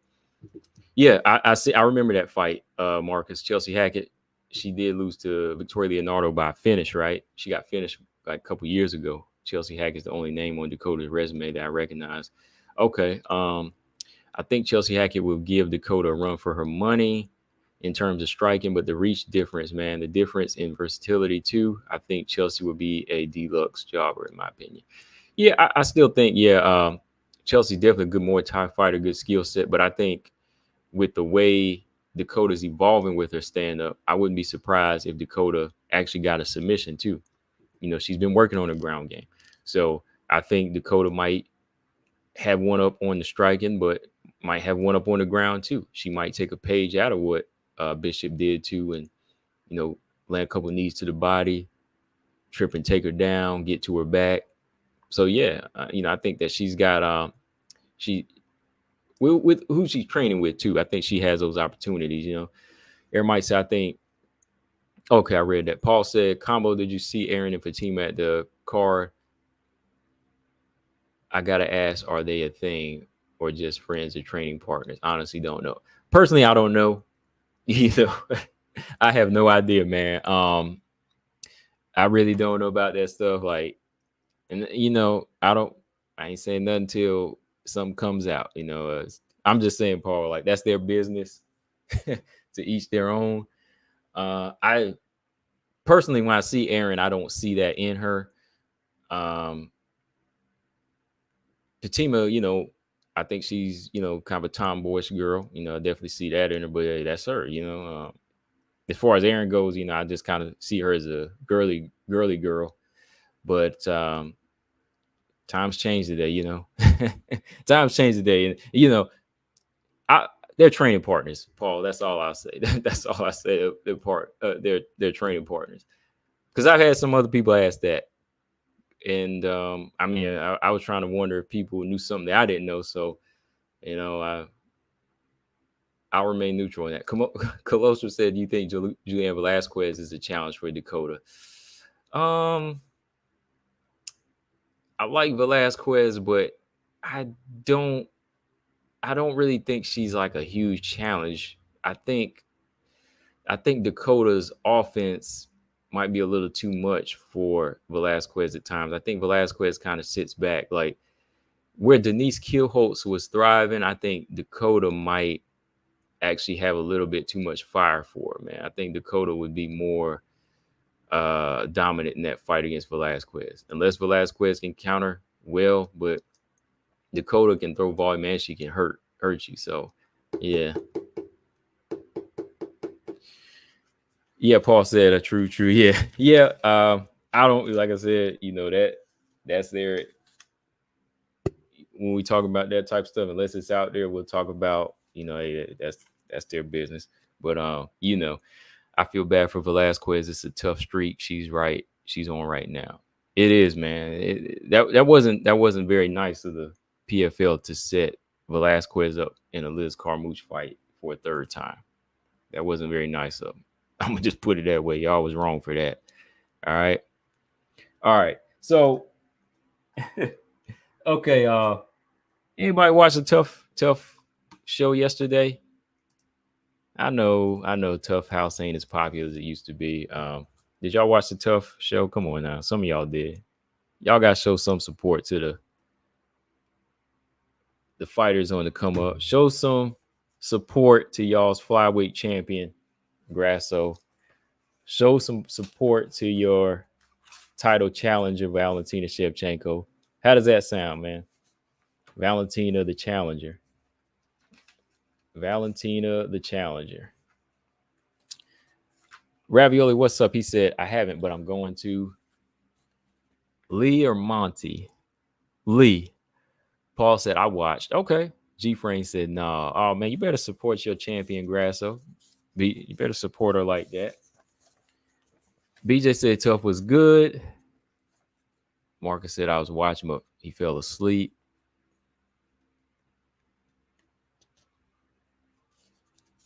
Yeah, I see. I remember that fight, Marcus. Chelsea Hackett, she did lose to Victoria Leonardo by finish, right? She got finished like a couple years ago. Chelsea Hackett's the only name on Dakota's resume that I recognize. Okay, I think Chelsea Hackett will give Dakota a run for her money in terms of striking, but the reach difference, man, the difference in versatility too. I think Chelsea would be a deluxe jobber, in my opinion. Yeah, I still think, Chelsea's definitely a good Muay Thai fighter, good skill set, but I think with the way Dakota's evolving with her stand-up, I wouldn't be surprised if Dakota actually got a submission too. She's been working on her ground game. So I think Dakota might have one up on the striking, but might have one up on the ground too. She might take a page out of what Bishop did too, and land a couple knees to the body, trip and take her down, get to her back. So yeah, I think that she's got with who she's training with too. I think she has those opportunities. Aaron might say, I think. Okay, I read that. Paul said, "Combo, did you see Aaron and Fatima at the card? I gotta ask, are they a thing or just friends or training partners? Honestly, don't know. Personally, I don't know. I have no idea, man. I really don't know about that stuff. Like, and I ain't saying nothing until something comes out. I'm just saying, Paul, like, that's their business. To each their own. I personally, when I see Aaron, I don't see that in her. Fatima, I think she's, kind of a tomboyish girl. I definitely see that in her, but hey, that's her, as far as Aaron goes, I just kind of see her as a girly girl. But times change today, times change today. And, they're training partners, Paul. That's all I'll say. That's all I say. They're training partners. Because I've had some other people ask that. And I was trying to wonder if people knew something that I didn't know. So, I'll remain neutral on that. Colossus said, "Do you think Julian Velasquez is a challenge for Dakota?" I like Velasquez, but I don't really think she's like a huge challenge. I think Dakota's offense might be a little too much for Velasquez at times. I think Velasquez kind of sits back. Like, where Denise Kielholtz was thriving, I think Dakota might actually have a little bit too much fire for her, man. I think Dakota would be more dominant in that fight against Velasquez. Unless Velasquez can counter well, but Dakota can throw volume and she can hurt you. So Yeah. Yeah, Paul said a true. Yeah. Yeah. I don't like I said, that's their when we talk about that type of stuff, unless it's out there, we'll talk about, hey, that's their business. But I feel bad for Velasquez. It's a tough streak. She's right. She's on right now. It is, man. That wasn't very nice of the PFL to set Velasquez up in a Liz Carmouche fight for a third time. That wasn't very nice of them. I'm gonna just put it that way. Y'all was wrong for that. All right. All right. So okay, anybody watch the tough show yesterday? I know Tough House ain't as popular as it used to be. Did y'all watch the Tough show? Come on now. Some of y'all did. Y'all gotta show some support to the fighters on the come up. Show some support to y'all's flyweight champion, Grasso. Show some support to your title challenger, Valentina Shevchenko. How does that sound, man? Valentina the challenger. Valentina the challenger. Ravioli, what's up? He said, I haven't, but I'm going to. Lee or Monty? Lee. Paul said, I watched. Okay. G Frame said, nah. Oh, man, you better support your champion, Grasso. You better support her like that. BJ said Tough was good. Marcus said I was watching, but he fell asleep.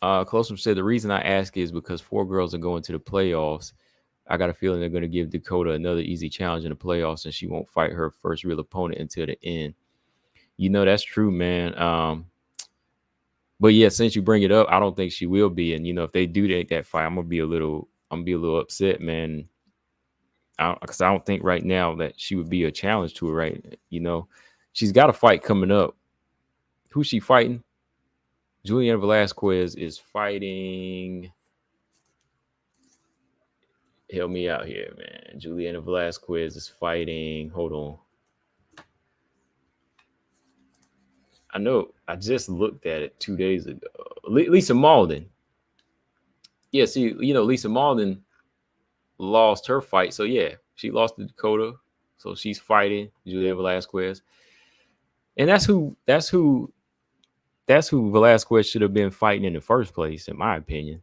Closum said the reason I ask is because 4 girls are going to the playoffs. I got a feeling they're going to give Dakota another easy challenge in the playoffs, and she won't fight her first real opponent until the end. That's true, man. But yeah, since you bring it up, I don't think she will be. And if they do that fight, I'm gonna be a little upset, man. Because I don't think right now that she would be a challenge to her, right? She's got a fight coming up. Who's she fighting? Juliana Velasquez is fighting. Help me out here, man. Juliana Velasquez is fighting. Hold on. I know. I just looked at it 2 days ago. Lisa Malden. Yeah, see, Lisa Malden lost her fight. So, yeah, she lost to Dakota. So she's fighting Juliana Velasquez. And that's who Velasquez should have been fighting in the first place, in my opinion.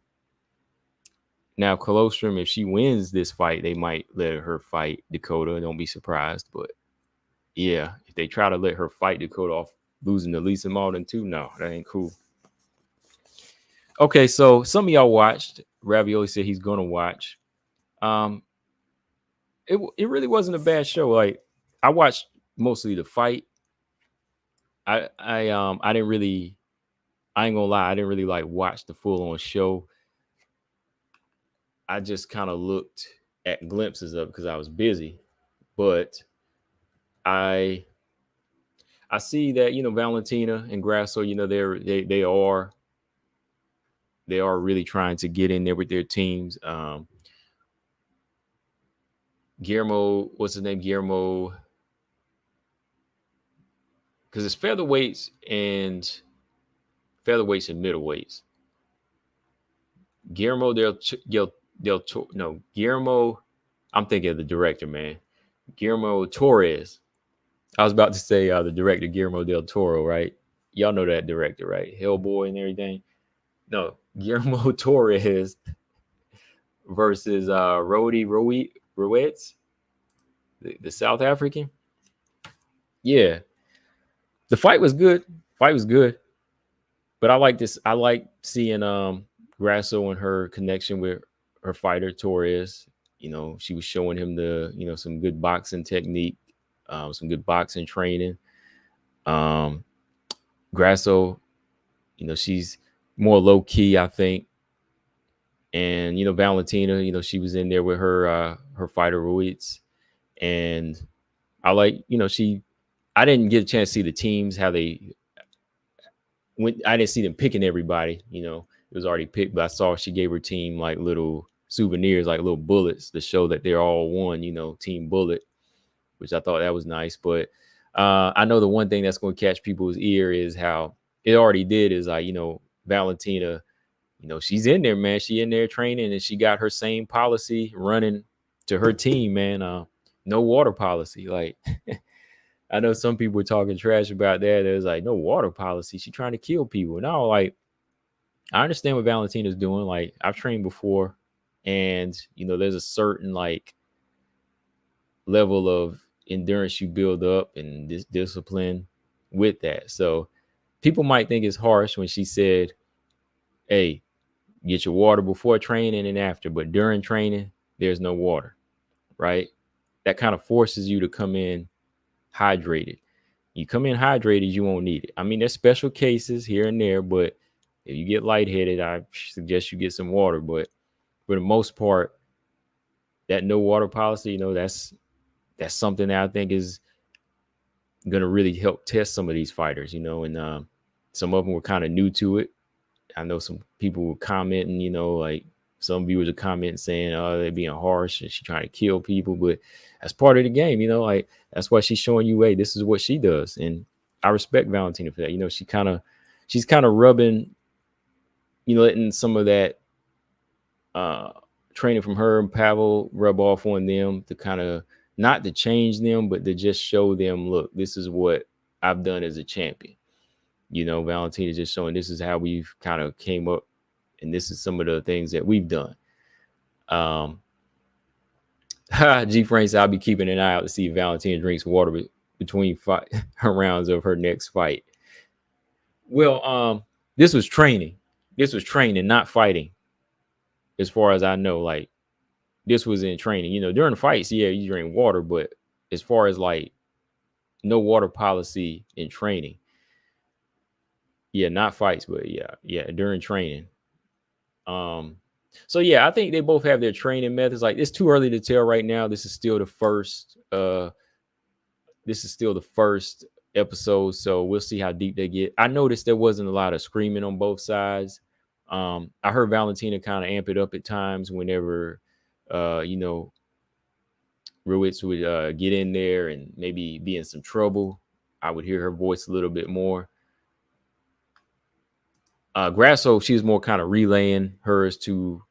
Now, Colostrum, if she wins this fight, they might let her fight Dakota. Don't be surprised. But, yeah, if they try to let her fight Dakota off losing to Lisa Malden too, no, that ain't cool. Okay, so some of y'all watched. Ravioli said he's gonna watch. It really wasn't a bad show. Like, I watched mostly the fight. I didn't really. I ain't gonna lie. I didn't really like watch the full on show. I just kind of looked at glimpses of it because I was busy. But I see that Valentina and Grasso, they are really trying to get in there with their teams. Guillermo, what's his name? Guillermo, because it's featherweights and middleweights. Guillermo. I'm thinking of the director, man. Guillermo Torres. I was about to say the director Guillermo del Toro, right? Y'all know that director, right? Hellboy and everything. No, Guillermo Torres versus Rody Ruiz, the South African. Yeah, the fight was good. But I like this. I like seeing Grasso and her connection with her fighter Torres. She was showing him some good boxing technique, some good boxing training. Grasso, she's more low key, I think. And Valentina, she was in there with her fighter Ruiz, and I like I didn't get a chance to see the teams how they went. I didn't see them picking everybody. It was already picked, but I saw she gave her team like little souvenirs, like little bullets to show that they're all one. Team bullet, which I thought that was nice. But I know the one thing that's going to catch people's ear is how it already did is like Valentina, she's in there, man. She in there training, and she got her same policy running to her team, man. No water policy. Like, I know some people were talking trash about that. There's like no water policy. She trying to kill people. No, like, I understand what Valentina's doing. Like, I've trained before, and there's a certain like level of endurance you build up and this discipline with that. So people might think it's harsh when she said, hey, get your water before training and after, but during training, there's no water, right? That kind of forces you to come in hydrated. You come in hydrated, you won't need it. I mean, there's special cases here and there, but if you get lightheaded, I suggest you get some water. But for the most part, that no water policy, that's something that I think is going to really help test some of these fighters, and some of them were kind of new to it. I know some people were commenting, like some viewers are commenting saying, oh, they're being harsh and she's trying to kill people, but that's part of the game, like that's why she's showing you, hey, this is what she does. And I respect Valentina for that. She's kind of rubbing, letting some of that training from her and Pavel rub off on them to kind of not to change them, but to just show them, look, this is what I've done as a champion. Valentina's just showing this is how we've kind of came up, and this is some of the things that we've done. G Frank said, I'll be keeping an eye out to see if Valentina drinks water between her rounds of her next fight. Well, this was training. This was training, not fighting. As far as I know, like this was in training. During the fights, yeah, you drink water, but as far as like no water policy in training. Yeah, not fights, but yeah, during training. So yeah, I think they both have their training methods. Like, it's too early to tell right now. This is still the first episode, so we'll see how deep they get. I noticed there wasn't a lot of screaming on both sides. I heard Valentina kind of amp it up at times whenever Ruiz would get in there and maybe be in some trouble. I would hear her voice a little bit more. Grasso, she was more kind of relaying hers to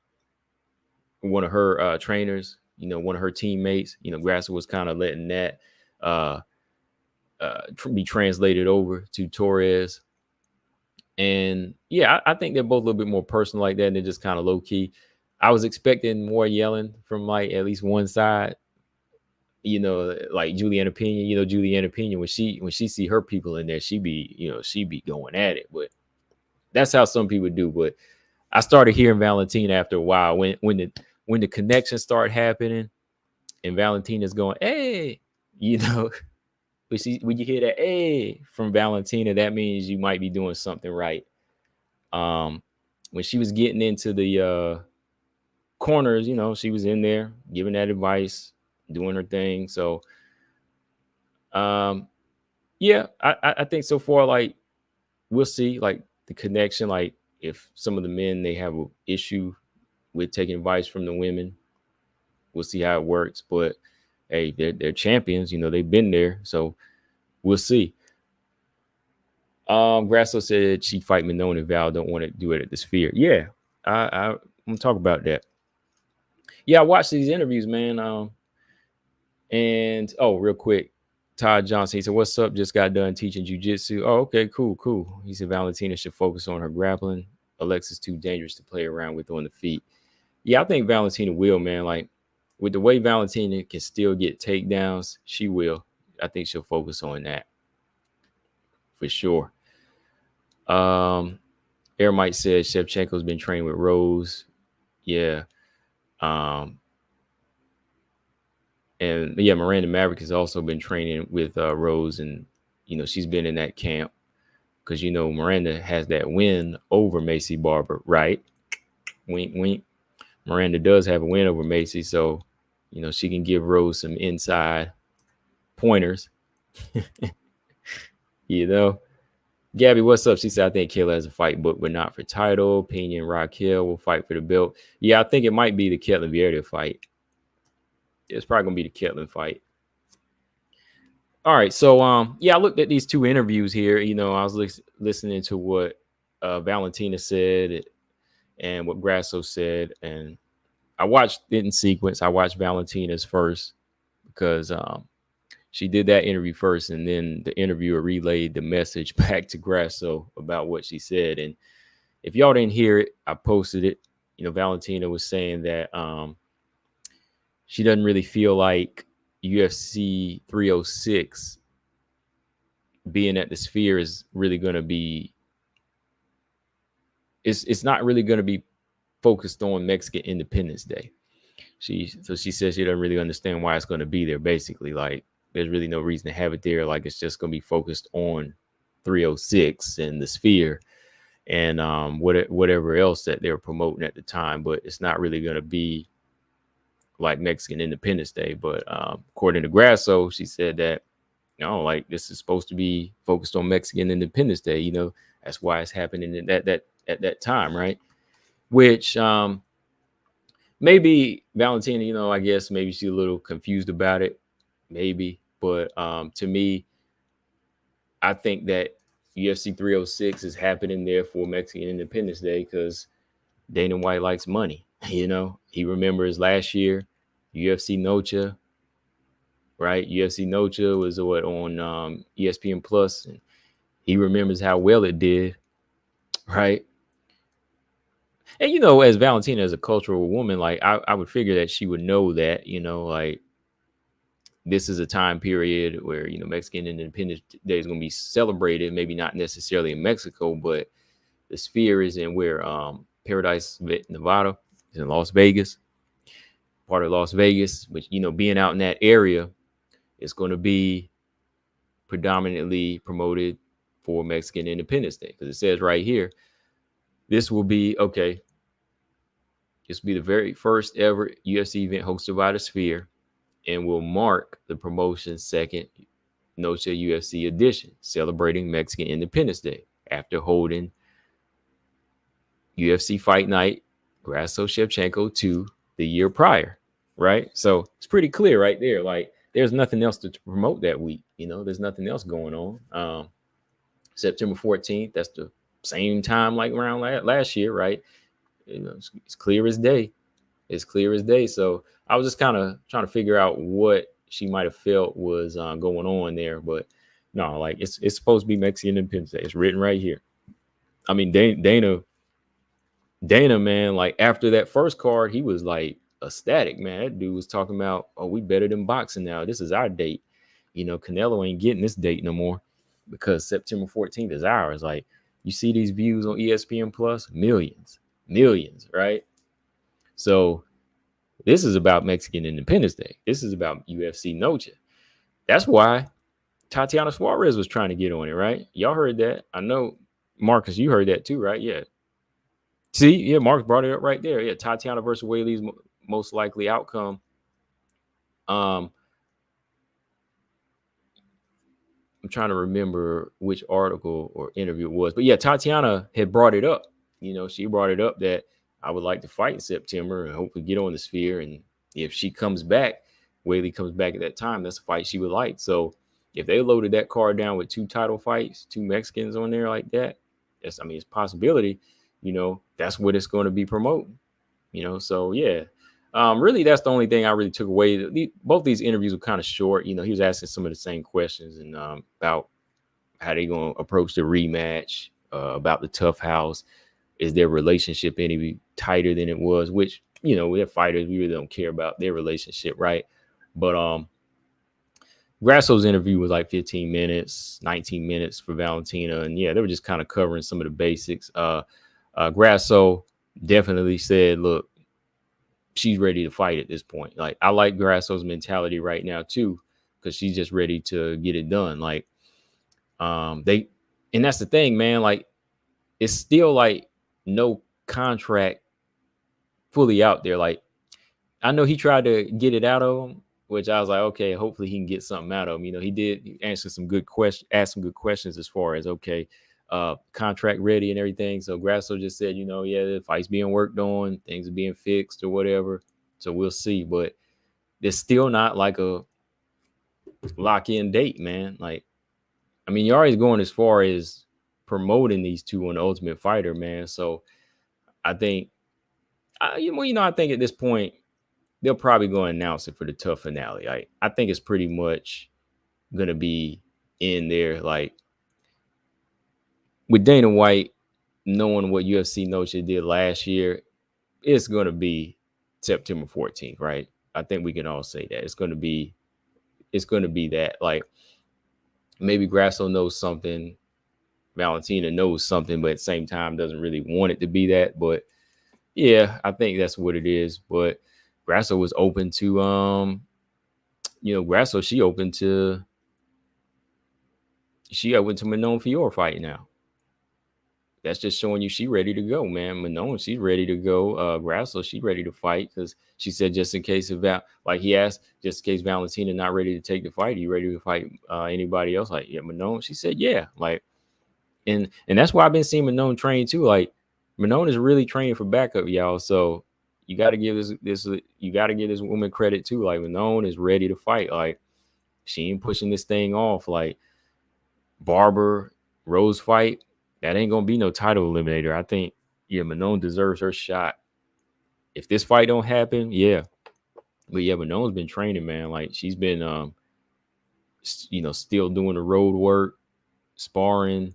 one of her trainers, one of her teammates. Grasso was kind of letting that be translated over to Torres. And yeah, I think they're both a little bit more personal like that, and they're just kind of low key. I was expecting more yelling from like at least one side. Like Juliana Pena. Juliana Pena, when she see her people in there, she be going at it. But that's how some people do. But I started hearing Valentina after a while when the connections start happening, and Valentina's going, hey, when you hear that hey from Valentina, that means you might be doing something right. When she was getting into the corners, she was in there giving that advice, doing her thing. So yeah, I think so far, like, we'll see, like, the connection, like if some of the men, they have an issue with taking advice from the women, we'll see how it works. But hey, they're champions, they've been there, so we'll see. Grasso said she fight Manon and Val don't want to do it at the Sphere. Yeah, I'm gonna talk about that. Yeah, I watched these interviews, man. And real quick, Todd Johnson, he said, what's up? Just got done teaching jiu-jitsu. Oh, okay, cool. He said Valentina should focus on her grappling. Alexa's too dangerous to play around with on the feet. Yeah, I think Valentina will, man. Like, with the way Valentina can still get takedowns, she will. I think she'll focus on that for sure. Ermite said Shevchenko's been training with Rose. Yeah. And yeah, Miranda Maverick has also been training with Rose, and she's been in that camp because Miranda has that win over Macy Barber, right? Wink, wink. Miranda does have a win over Macy, so she can give Rose some inside pointers. Gabby, what's up? She said, I think Kayla has a fight book, but not for title. Pena and Raquel will fight for the belt. Yeah, I think it might be the Ketlin Vieira fight. It's probably gonna be the Ketlin fight. All right, so yeah, I looked at these two interviews here. I was listening to what Valentina said and what Grasso said. And I watched it in sequence. I watched Valentina's first because she did that interview first, and then the interviewer relayed the message back to Grasso about what she said. And if y'all didn't hear it, I posted it. Valentina was saying that she doesn't really feel like UFC 306 being at the Sphere is really going to be. It's not really going to be focused on Mexican Independence Day. She says she doesn't really understand why it's going to be there. Basically, like there's really no reason to have it there. Like it's just going to be focused on 306 and the Sphere and whatever else that they're promoting at the time. But it's not really going to be like Mexican Independence Day. But according to Grasso, she said that like this is supposed to be focused on Mexican Independence Day. That's why it's happening at that time, right? Which maybe Valentina, I guess maybe she's a little confused about it, maybe. But to me, I think that UFC 306 is happening there for Mexican Independence Day because Dana White likes money. He remembers last year, UFC Noche, right? UFC Noche was on ESPN Plus, and he remembers how well it did, right? And as Valentina, as a cultural woman, like I would figure that she would know that, like this is a time period where Mexican Independence Day is going to be celebrated. Maybe not necessarily in Mexico, but the Sphere is in where Paradise, Nevada, is in Las Vegas, part of Las Vegas. Which being out in that area is going to be predominantly promoted for Mexican Independence Day because it says right here, this will be okay. This will be the very first ever UFC event hosted by the Sphere and will mark the promotion's second Noche UFC edition, celebrating Mexican Independence Day after holding UFC Fight Night Grasso Shevchenko 2 the year prior, right? So it's pretty clear right there. Like there's nothing else to promote that week. There's nothing else going on. September 14th, that's the same time like around last year, right? It's clear as day. It's clear as day. So I was just kind of trying to figure out what she might have felt was going on there. But no, like it's supposed to be Mexican Independence Day. It's written right here. I mean, Dana, man, like after that first card, he was like ecstatic, man. That dude was talking about, oh, we better than boxing now. This is our date. Canelo ain't getting this date no more because September 14th is ours. Like you see these views on ESPN Plus, millions, right? So this is about Mexican Independence Day. This is about UFC Noche. That's why Tatiana Suarez was trying to get on it, right? Y'all heard that. I know, Marcus, you heard that too, right? Yeah. See, yeah, Mark brought it up right there. Yeah, Tatiana versus Weili's most likely outcome. I'm trying to remember which article or interview it was, but yeah, Tatiana had brought it up. She brought it up that I would like to fight in September and hopefully get on the Sphere. And if she comes back, Weili comes back at that time, that's a fight she would like. So if they loaded that card down with 2 title fights, 2 Mexicans on there like that, it's a possibility. That's what it's going to be promoting. So yeah. Really, that's the only thing I really took away. Both these interviews were kind of short. He was asking some of the same questions and about how they going to approach the rematch, about the TUF house. Is their relationship any tighter than it was? Which, they're fighters. We really don't care about their relationship, right? But Grasso's interview was like 15 minutes, 19 minutes for Valentina. And yeah, they were just kind of covering some of the basics. Grasso definitely said, look, she's ready to fight at this point. Like, I like Grasso's mentality right now too, because she's just ready to get it done. Like, and that's the thing, man. Like, it's still like no contract fully out there. Like, I know he tried to get it out of him, which I was like, okay, hopefully he can get something out of him. He did answer some good questions, ask some good questions as far as, okay, contract ready and everything. So Grasso just said, yeah, the fight's being worked on, things are being fixed or whatever. So we'll see. But there's still not like a lock-in date, man. Like, I mean, you're always going as far as promoting these two on the Ultimate Fighter, man. So I think, I think at this point they'll probably go and announce it for the TUF finale. I think it's pretty much gonna be in there, like with Dana White knowing what UFC Noche did last year. It's gonna be September 14th, right? I think we can all say that it's gonna be that. Like maybe Grasso knows something, Valentina knows something, but at the same time doesn't really want it to be that. But yeah, I think that's what it is. But Grasso was open to Grasso, she open to Manon Fior fight now. That's just showing you she ready to go, man. Manon, she's ready to go. Grasso, she ready to fight because she said just in case of he asked, just in case Valentina not ready to take the fight, are you ready to fight anybody else? Like, yeah, Manon. She said, yeah. Like, and that's why I've been seeing Manon train too. Like, Manon is really training for backup, y'all. So you got to give this woman credit too. Like, Manon is ready to fight. Like, she ain't pushing this thing off. Like, Barber Rose fight, that ain't gonna be no title eliminator. I think, yeah, Manon deserves her shot. If this fight don't happen, yeah. But yeah, Manon's been training, man. Like, she's been still doing the road work, sparring,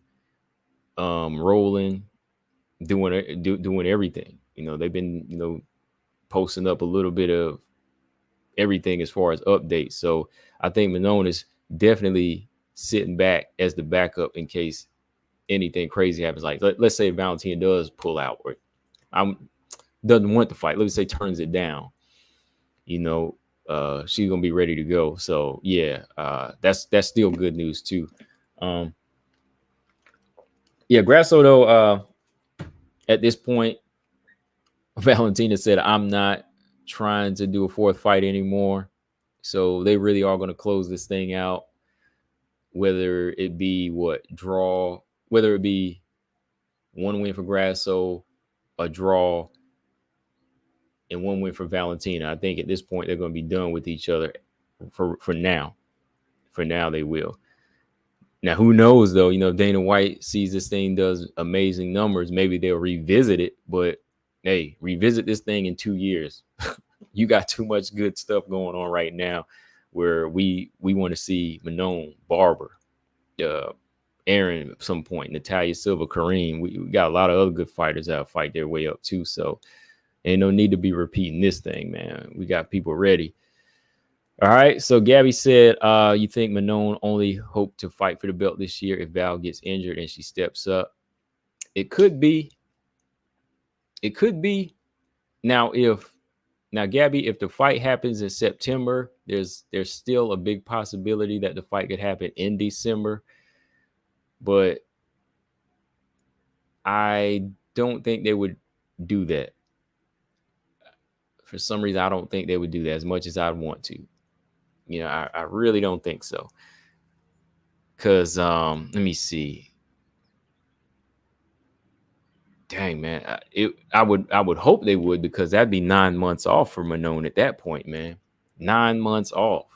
rolling, doing everything. They've been, posting up a little bit of everything as far as updates. So I think Manon is definitely sitting back as the backup in case anything crazy happens. Like, let's say Valentina does pull out or doesn't want the fight. Let's say turns it down. She's gonna be ready to go. So yeah, that's still good news too. Yeah, Grasso though, at this point, Valentina said, I'm not trying to do a fourth fight anymore. So they really are going to close this thing out, whether it be whether it be one win for Grasso, a draw, and one win for Valentina. I think at this point they're going to be done with each other for now. For now, they will. Now, who knows, though? Dana White sees this thing does amazing numbers. Maybe they'll revisit it, but hey, revisit this thing in 2 years. You got too much good stuff going on right now where we want to see Manon, Barber, Aaron at some point, Natalia Silva, Kareem. We got a lot of other good fighters that fight their way up too. So ain't no need to be repeating this thing, man. We got people ready. All right. So Gabby said, you think Manon only hope to fight for the belt this year if Val gets injured and she steps up? It could be. It could be. Now, Gabby, if the fight happens in September, there's still a big possibility that the fight could happen in December. But I don't think they would do that. For some reason, I don't think they would do that as much as I'd want to. I really don't think so. Because let me see. Dang, man, I would hope they would, because that'd be 9 months off for Manon at that point, man. 9 months off,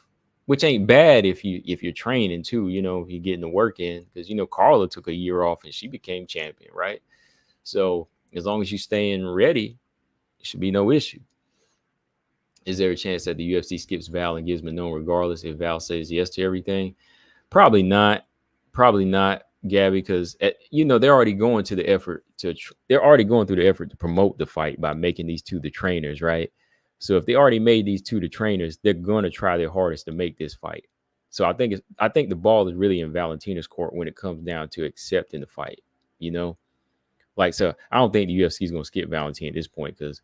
which ain't bad if you're training too. You're getting the work in, because Carla took a year off and she became champion, right? So as long as you staying ready, it should be no issue. Is there a chance that the UFC skips Val and gives Manon regardless if Val says yes to everything? Probably not. Probably not, Gabby, because they're already going to the effort they're already going through the effort to promote the fight by making these two the trainers, right? So if they already made these two the trainers, they're going to try their hardest to make this fight. So I think the ball is really in Valentina's court when it comes down to accepting the fight. So I don't think the UFC is going to skip Valentina at this point, because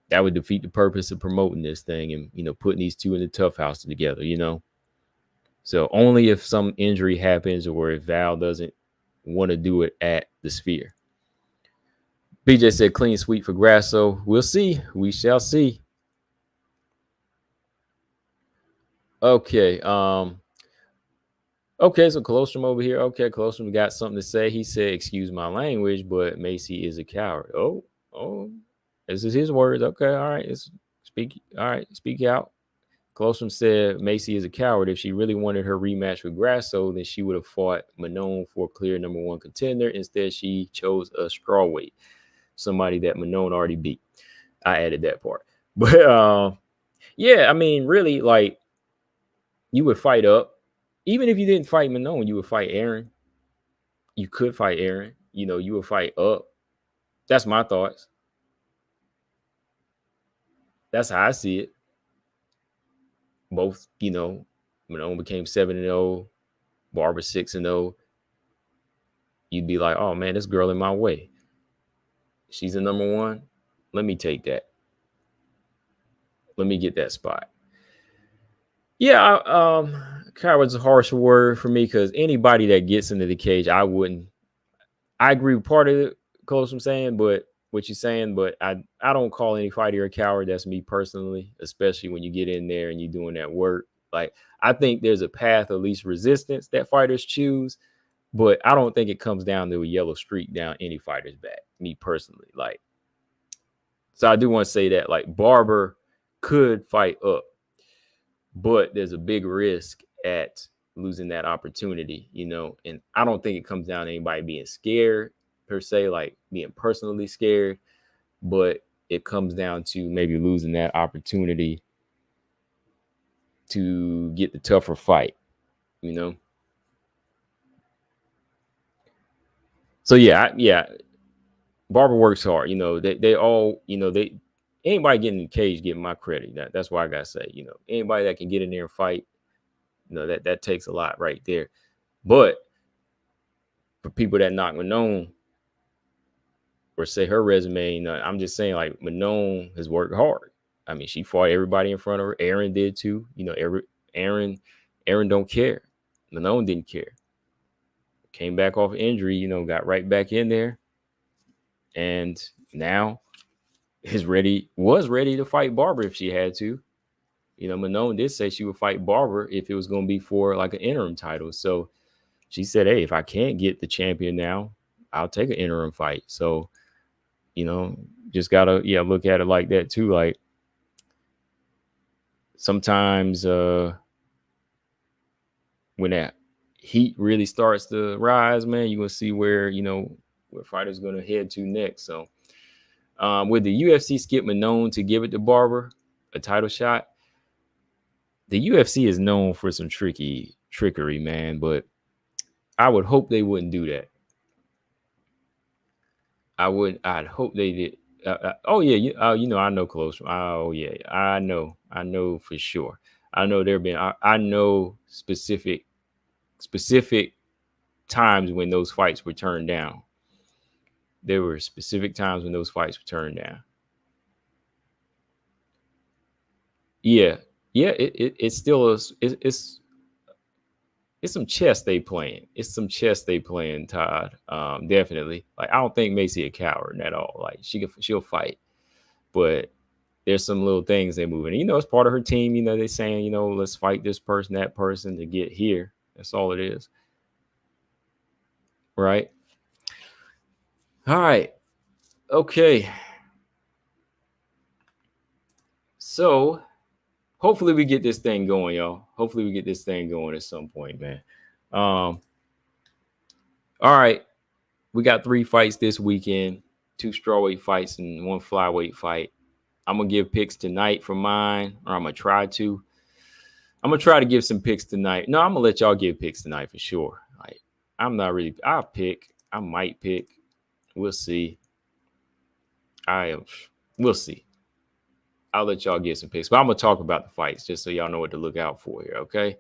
that would defeat the purpose of promoting this thing and putting these two in the TUF house together. So only if some injury happens or if Val doesn't want to do it at the Sphere. BJ said clean sweep for Grasso. We'll see. We shall see. Okay. Okay, so Colostrum over here. Okay, Colostrum got something to say. He said, excuse my language, but Macy is a coward. Oh, this is his words. Okay, all right. Speak out. Colostrum said Macy is a coward. If she really wanted her rematch with Grasso, then she would have fought Manon for a clear number one contender. Instead, she chose a strawweight, somebody that Manon already beat. I added that part. But yeah, I mean, really, like, you would fight up. Even if you didn't fight Manon, you would fight Aaron. You could fight Aaron. You know, you would fight up. That's my thoughts. That's how I see it. Both, you know, Manon became 7-0, Barbara 6-0. You'd be like, oh man, this girl in my way. She's a number one. Let me take that. Let me get that spot. Yeah, coward's a harsh word for me because anybody that gets into the cage, I wouldn't. I agree with part of it, close I'm saying, but what you're saying, but I don't call any fighter a coward. That's me personally, especially when you get in there and you're doing that work. Like, I think there's a path of least resistance that fighters choose, but I don't think it comes down to a yellow streak down any fighter's back, me personally. Like, so I do want to say that, like, Barber could fight up, but there's a big risk at losing that opportunity, you know, and I don't think it comes down to anybody being scared per se, like being personally scared, but it comes down to maybe losing that opportunity to get the tougher fight, you know. So yeah, Barber works hard, you know. They all, you know, anybody getting in the cage getting my credit. That's why I gotta say, you know, anybody that can get in there and fight, you know, that takes a lot right there. But for people that knock Manon or say her resume, you know, I'm just saying, like, Manon has worked hard. I mean, she fought everybody in front of her. Aaron did too. You know, Aaron don't care. Manon didn't care. Came back off injury, you know, got right back in there, and now was ready to fight Barber if she had to. You know, Manon did say she would fight Barber if it was going to be for like an interim title. So she said, hey, if I can't get the champion now, I'll take an interim fight. So, you know, just got to, look at it like that too. Like, sometimes when that heat really starts to rise, man, you're going to see where, you know, where fighters going to head to next. So with the UFC skip Manon to give it to Barber, a title shot, the UFC is known for some trickery, man, but I would hope they wouldn't do that. I'd hope they did. You know, I know close. Oh yeah, I know for sure. I know I know specific times when those fights were turned down. There were specific times when those fights were turned down. Yeah, it's still it's some chess they playing. It's some chess they playing, Todd. Definitely. Like, I don't think Macy a coward at all. Like, she'll fight, but there's some little things they moving. You know, it's part of her team. You know, they're saying, you know, let's fight this person, that person to get here. That's all it is. Right. All right. Okay. So hopefully we get this thing going, y'all. Hopefully we get this thing going at some point, man. All right. We got 3 fights this weekend, 2 strawweight fights and 1 flyweight fight. I'm going to give picks tonight for mine, or I'm going to try to. I'm going to try to give some picks tonight. No, I'm going to let y'all give picks tonight for sure. Like, I'm not really, I'll pick. I might pick. We'll see. We'll see. I'll let y'all get some picks, but I'm going to talk about the fights just so y'all know what to look out for here, okay?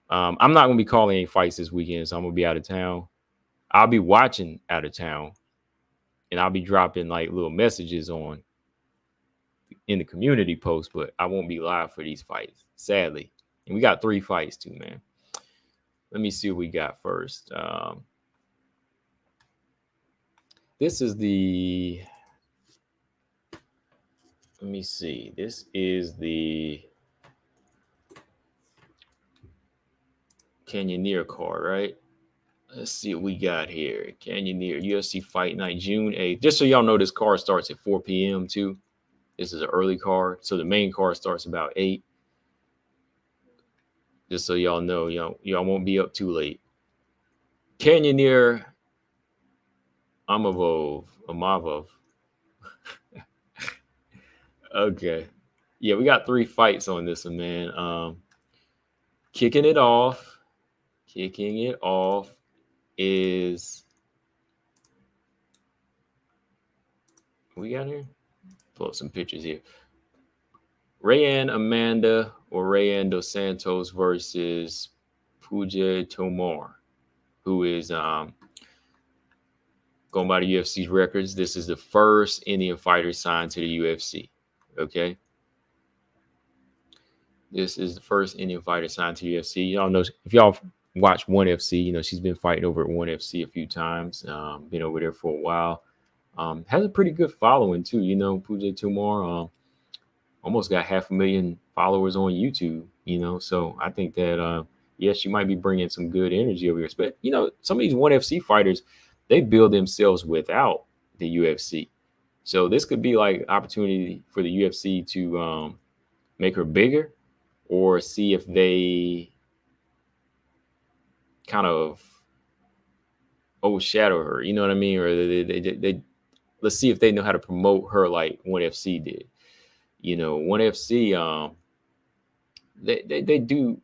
I'm not going to be calling any fights this weekend, so I'm going to be out of town. I'll be watching out of town, and I'll be dropping like little messages in the community post, but I won't be live for these fights, sadly. And we got 3 fights too, man. Let me see what we got first. This is the... Let me see. This is the Canyoneer card, right? Let's see what we got here. Canyoneer, UFC Fight Night, June 8th. Just so y'all know, this card starts at 4 p.m. too. This is an early card. So the main card starts about 8. Just so y'all know, y'all won't be up too late. Canyoneer Amavov. Okay. Yeah, we got 3 fights on this one, man. Kicking it off is we got here. Pull up some pictures here. Rayanne Amanda or Rayanne dos Santos versus Puja Tomar, who is going by the UFC's records. This is the first Indian fighter signed to the UFC. Okay. This is the first Indian fighter signed to UFC. Y'all know, if y'all watch ONE FC, she's been fighting over at ONE FC a few times. Been over there for a while. Has a pretty good following too. Puja Tomar almost got 500,000 followers on YouTube. So I think that she might be bringing some good energy over here. But some of these ONE FC fighters, they build themselves without the UFC. So this could be like opportunity for the UFC to make her bigger, or see if they kind of overshadow her. You know what I mean? Or they let's see if they know how to promote her like ONE FC did. ONE FC, they do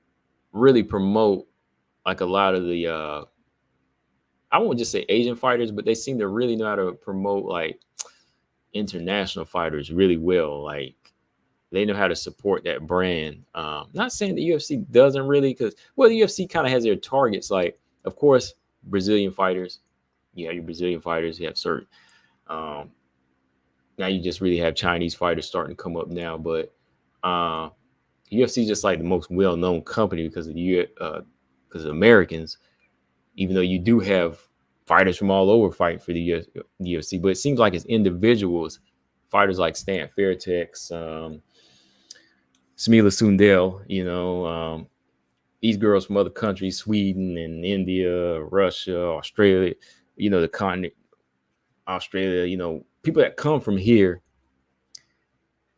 really promote like a lot of the I won't just say Asian fighters, but they seem to really know how to promote like international fighters really well. Like, they know how to support that brand. Not saying the UFC doesn't really, because the UFC kind of has their targets. Like, of course, Brazilian fighters. You have your Brazilian fighters. You have certain. Now you just really have Chinese fighters starting to come up now, but UFC is just like the most well-known company because of Americans. Even though you do have fighters from all over fighting for the UFC, but it seems like it's individuals, fighters like Stan Fairtex, Smila Sundell, these girls from other countries, Sweden and India, Russia, Australia, the continent, Australia, people that come from here,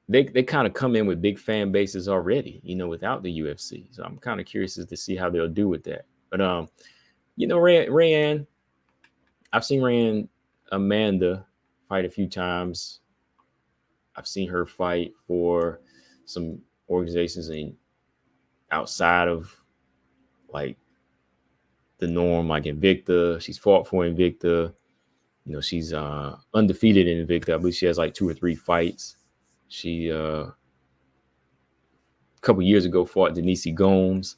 they kind of come in with big fan bases already, without the UFC. So I'm kind of curious as to see how they'll do with that. But, Rayanne, I've seen Rayanne Amanda fight a few times. I've seen her fight for some organizations outside of like the norm, like Invicta. She's fought for Invicta. She's undefeated in Invicta. I believe she has like 2 or 3 fights. She a couple years ago fought Denise Gomes.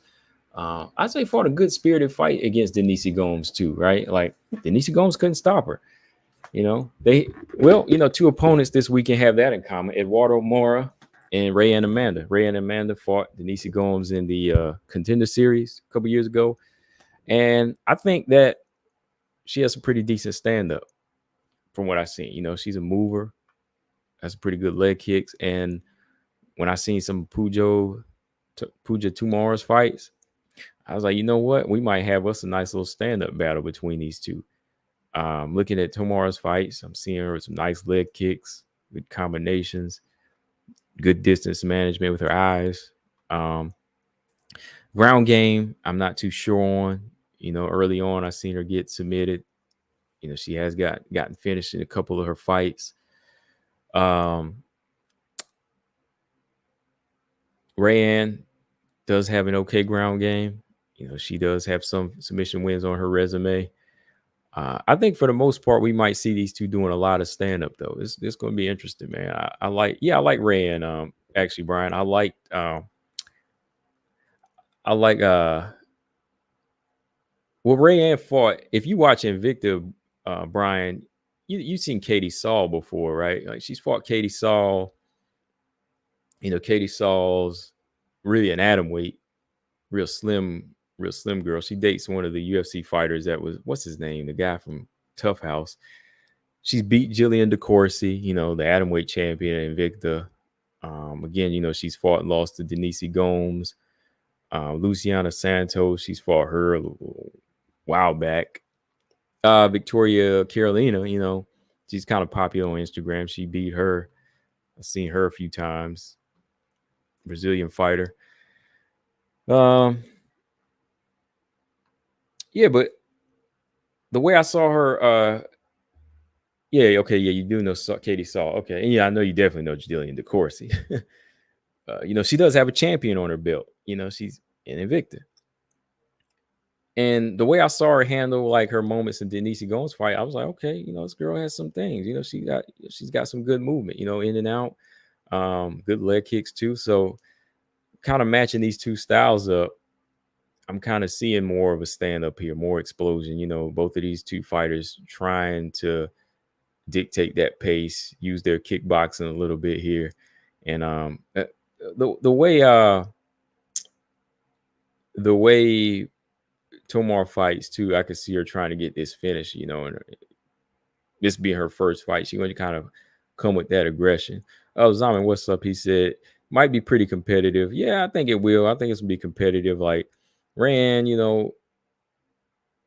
I'd say fought a good spirited fight against Denise Gomes too, right? Like, Denise Gomes couldn't stop her. 2 opponents this weekend have that in common: Eduardo Moura and Rayanne Amanda. Rayanne Amanda fought Denise Gomes in the Contender Series a couple years ago, and I think that she has a pretty decent stand-up from what I've seen. She's a mover, has pretty good leg kicks, and when I seen some Puja Tomar's fights, I was like, you know what? We might have us a nice little stand-up battle between these two. Looking at Tomar's fights, I'm seeing her with some nice leg kicks, good combinations, good distance management with her eyes. Ground game, I'm not too sure on. Early on, I seen her get submitted. She has gotten finished in a couple of her fights. Rayanne does have an okay ground game. She does have some submission wins on her resume. I think for the most part, we might see these two doing a lot of stand-up though. It's going to be interesting, man. I like Rayanne. Actually, Brian, I like Rayanne fought. If you watch Invicta, Brian, you've seen Katie Saul before, right? Like, she's fought Katie Saul. Katie Saul's really an atom weight, real slim girl. She dates one of the UFC fighters that was, what's his name? The guy from TUF House. She's beat Jillian DeCourcy, the atomweight champion in Invicta. Again, she's fought and lost to Denise Gomes. Luciana Santos, she's fought her a while back. Victoria Carolina, she's kind of popular on Instagram. She beat her. I've seen her a few times. Brazilian fighter. Yeah, but the way I saw her, yeah, okay, yeah, you do know Katie Saul, okay, and yeah, I know you definitely know Jillian DeCourcy. She does have a champion on her belt. She's an Invicta. And the way I saw her handle like her moments in Denise Gomes fight, I was like, okay, this girl has some things. She's got some good movement. In and out, good leg kicks too. So, kind of matching these two styles up, I'm kind of seeing more of a stand up here, more explosion. Both of these two fighters trying to dictate that pace, use their kickboxing a little bit here, and the way Tomar fights too, I could see her trying to get this finish, and this being her first fight, she's going to kind of come with that aggression. Oh, Zaman, what's up? He said, might be pretty competitive. Yeah, I think it will. I think it's going to be competitive. Like, Rand,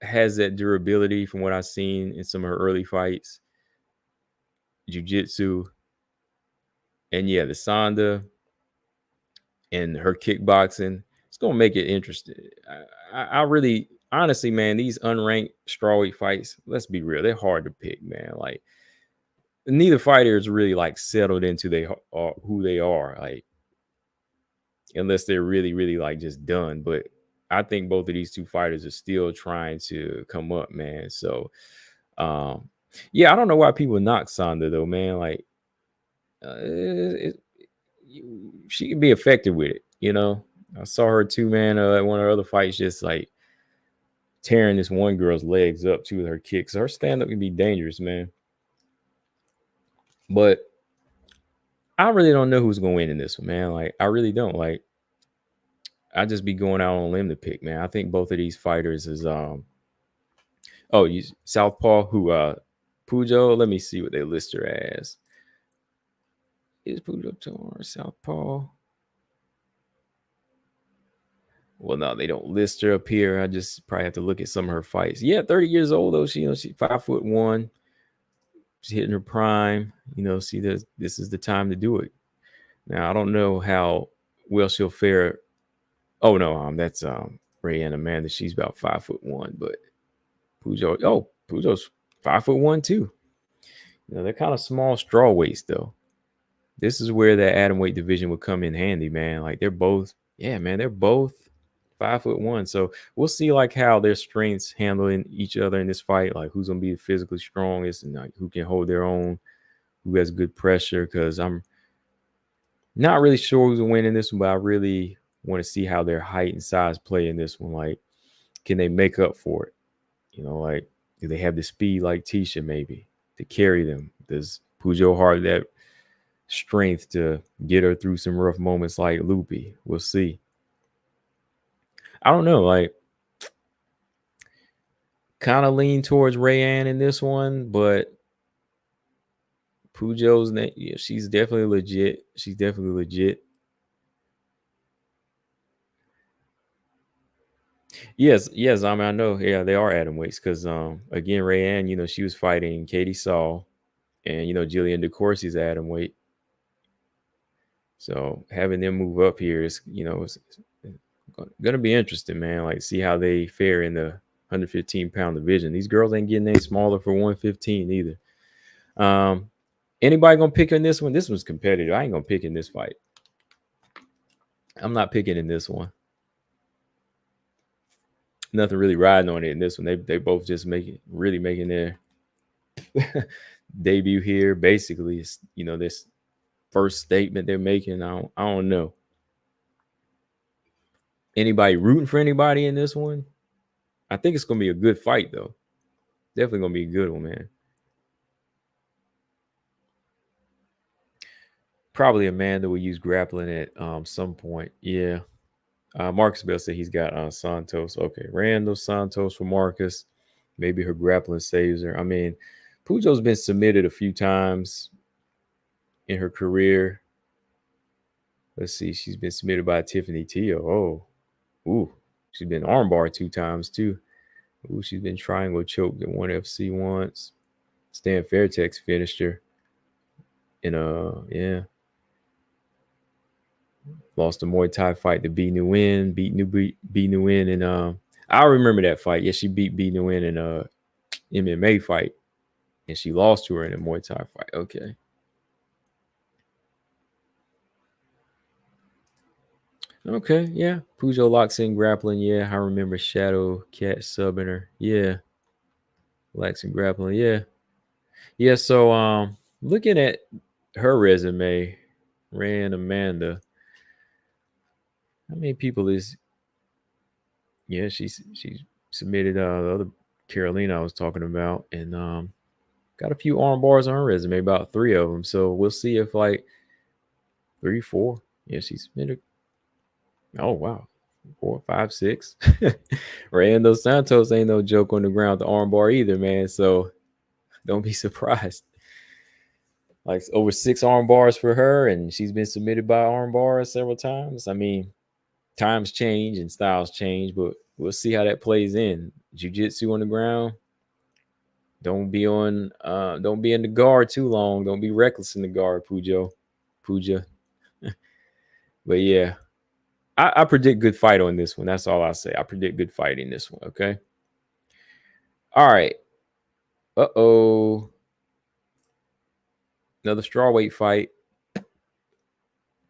has that durability from what I've seen in some of her early fights. Jiu-jitsu. And yeah, the Sonda and her kickboxing, it's going to make it interesting. I really, honestly, man, these unranked strawweight fights, let's be real, they're hard to pick, man. Like, neither fighter is really like settled into who they are, like, unless they're really, really like just done. But I think both of these two fighters are still trying to come up, man. So, yeah, I don't know why people knock Sonda though, man. Like, she can be effective with it, I saw her too, man, at one of her other fights, just like tearing this one girl's legs up too with her kicks. Her stand-up can be dangerous, man. But I really don't know who's gonna win in this one, man. Like, I really don't. Like, I just be going out on a limb to pick, man. I think both of these fighters is Southpaw, who Puja. Let me see what they list her as. Is Puja or Southpaw? Well, no, they don't list her up here. I just probably have to look at some of her fights. Yeah, 30 years old though. She's 5'1". She's hitting her prime. See, this is the time to do it. Now, I don't know how well she'll fare. Oh no, that's Rayanne Amanda. She's about 5'1", but Pujo's 5'1" too. They're kind of small straw weights though. This is where that atom weight division would come in handy, man. Like, they're both 5'1". So we'll see like how their strengths handling each other in this fight. Like, who's gonna be the physically strongest and like who can hold their own, who has good pressure. Because I'm not really sure who's gonna win in this one, but I really want to see how their height and size play in this one. Like, can they make up for it? Like, do they have the speed like Tisha maybe to carry them? Does Pujo have that strength to get her through some rough moments like Loopy? We'll see. I don't know. Like, kind of lean towards Rayanne in this one, but Pujo's name, yeah, she's definitely legit. Yes. I know. Yeah, they are atom weights because again, Rayanne, she was fighting Katie Saul, and Jillian DeCourcy's atom weight. So having them move up here is, it's gonna be interesting, man. Like, see how they fare in the 115-pound division. These girls ain't getting any smaller for 115 either. Anybody gonna pick in this one? This one's competitive. I ain't gonna pick in this fight. I'm not picking in this one. Nothing really riding on it in this one. They both just making their debut here. Basically, it's, this first statement they're making. I don't know. Anybody rooting for anybody in this one? I think it's gonna be a good fight though. Definitely gonna be a good one, man. Probably Amanda will use grappling at some point. Yeah. Marcus Bell said he's got Santos. Okay, Randall Santos for Marcus. Maybe her grappling saves her. I mean, Pujo's been submitted a few times in her career. Let's see. She's been submitted by Tiffany Teo. She's been armbar 2 times too. She's been triangle choked at 1FC once. Stan Fairtex finished her. Yeah. Lost a Muay Thai fight to B Nguyen. Beat B Nguyen in I remember that fight. Yeah, she beat Bino in a MMA fight, and she lost to her in a Muay Thai fight. Okay. Okay, yeah. Puja locks in grappling. Yeah, I remember Shadow Cat subbing her. Yeah, locks in grappling. Yeah, yeah. So, looking at her resume, Rand Amanda. How many people is? Yeah, she's submitted the other Carolina I was talking about, and got a few arm bars on her resume, about 3 of them. So we'll see if like 3, 4. Yeah, she's submitted. Oh wow, 4, 5, 6. Rando Santos ain't no joke on the ground with the armbar either, man. So don't be surprised. Like over 6 arm bars for her, and she's been submitted by arm bars several times. I mean, times change and styles change, but we'll see how that plays in. Jiu-jitsu on the ground. Don't be in the guard too long. Don't be reckless in the guard, Puja. But yeah, I predict good fight on this one. That's all I say. I predict good fight in this one. Okay. All right. Another strawweight fight.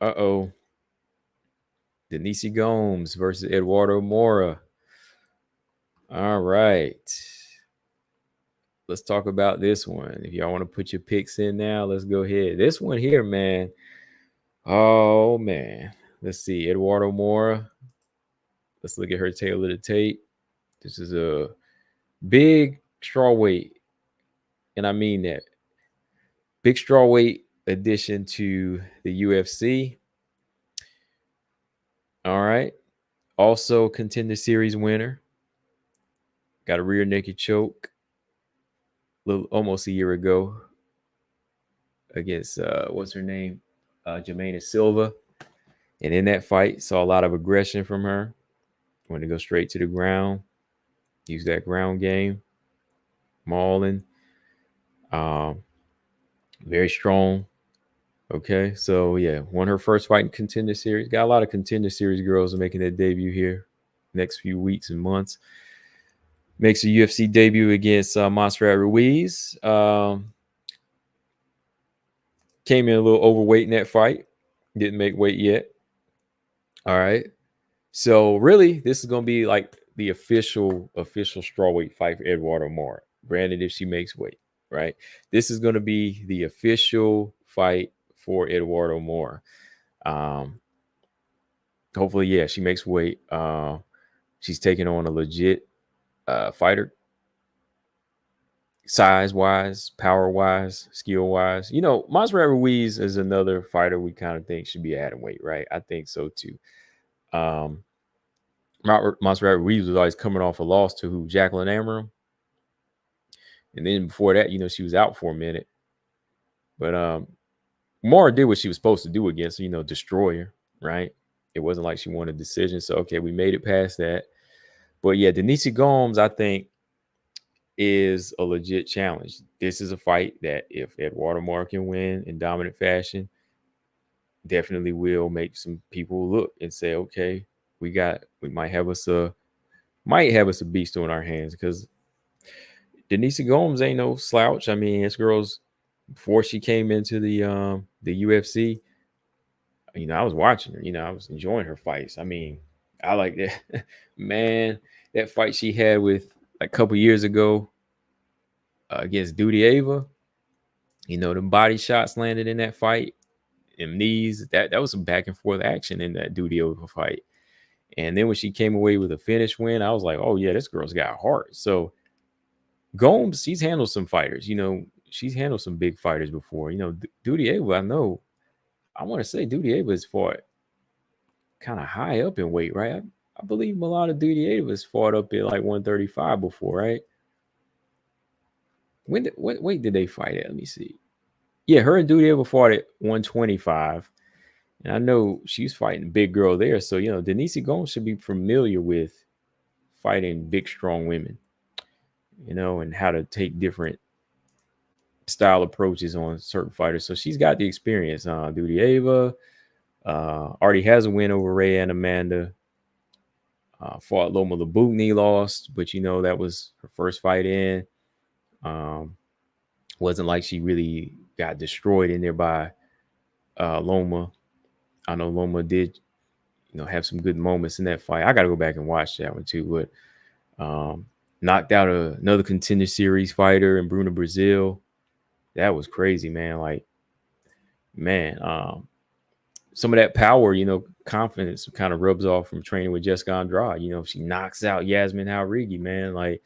Uh oh. Denise Gomes versus Eduardo Moura. All right. Let's talk about this one. If y'all want to put your picks in now, let's go ahead. This one here, man. Oh man. Let's see. Eduardo Moura. Let's look at her tail of the tape. This is a big strawweight, and I mean that. Big strawweight addition to the UFC. All right. Also, contender series winner. Got a rear naked choke almost a year ago against what's her name? Jamaina Silva. And in that fight, saw a lot of aggression from her. Want to go straight to the ground, use that ground game, mauling. Very strong. Okay, so yeah, won her first fight in contender series. Got a lot of contender series girls making their debut here next few weeks and months. Makes a UFC debut against Montserrat Ruiz. Came in a little overweight in that fight. Didn't make weight yet. All right. So really, this is gonna be like the official strawweight fight for Eduardo Moura. Granted, if she makes weight, right? This is gonna be the official fight for Eduardo Moura. Hopefully, yeah, she makes weight. She's taking on a legit fighter, size wise, power wise, skill wise. You know, Montserrat Ruiz is another fighter we kind of think should be adding weight, right? I think so too. Montserrat Ruiz was always coming off a loss to who? Jacqueline Amram. And then before that, you know, she was out for a minute. But Moura did what she was supposed to do against, you know, destroy her, right? It wasn't like she won a decision. So, okay, we made it past that. But yeah, Denise Gomes, I think, is a legit challenge. This is a fight that if Eduardo Moura can win in dominant fashion, definitely will make some people look and say, okay, we might have us a beast on our hands, because Denise Gomes ain't no slouch. I mean, this girl's, before she came into the UFC, you know, I was watching her, you know, I was enjoying her fights. I mean, I like that. Man, that fight she had with a couple years ago against Duty Ava, you know, the body shots landed in that fight, them knees, that was some back and forth action in that Duty Ava fight. And then when she came away with a finish win, I was like, oh yeah, this girl's got heart. So Gomes, she's handled some fighters, you know, she's handled some big fighters before. You know, Duty Ava, I want to say Duty Ava has fought kind of high up in weight, right? I believe a lot of Duty Ava has fought up at like 135 before, right? What weight did they fight at? Let me see. Yeah, her and Duty Ava fought at 125. And I know she's fighting a big girl there. So, you know, Denise Gomes should be familiar with fighting big, strong women, you know, and how to take different style approaches on certain fighters. So she's got the experience. Duty Ava already has a win over Ray and Amanda. Fought Loma Labugni, lost, but that was her first fight in. Wasn't like she really got destroyed in there by Loma. I know Loma did, have some good moments in that fight. I got to go back and watch that one too. But knocked out another contender series fighter in Bruno Brazil. That was crazy, man. Like, man, some of that power, confidence kind of rubs off from training with Jessica Andrade. She knocks out Yasmin Jauregui, man. Like,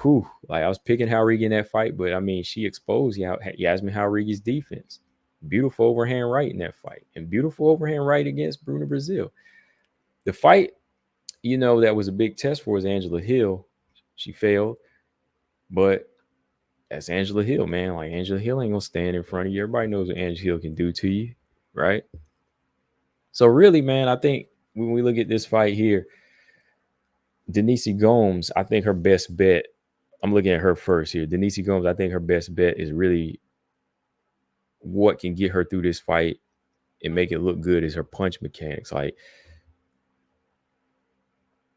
whew, like I was picking Jauregui in that fight, but I mean, she exposed Yasmin Jauregui's defense. Beautiful overhand right in that fight, and beautiful overhand right against Bruno Brazil. The fight, that was a big test for is Angela Hill. She failed, but that's Angela Hill, man. Like, Angela Hill ain't gonna stand in front of you. Everybody knows what Angela Hill can do to you, right? So really, man, I think when we look at this fight here, Denise Gomes, I think her best bet, I'm looking at her first here. Denise Gomes, I think her best bet is really what can get her through this fight and make it look good is her punch mechanics. Like,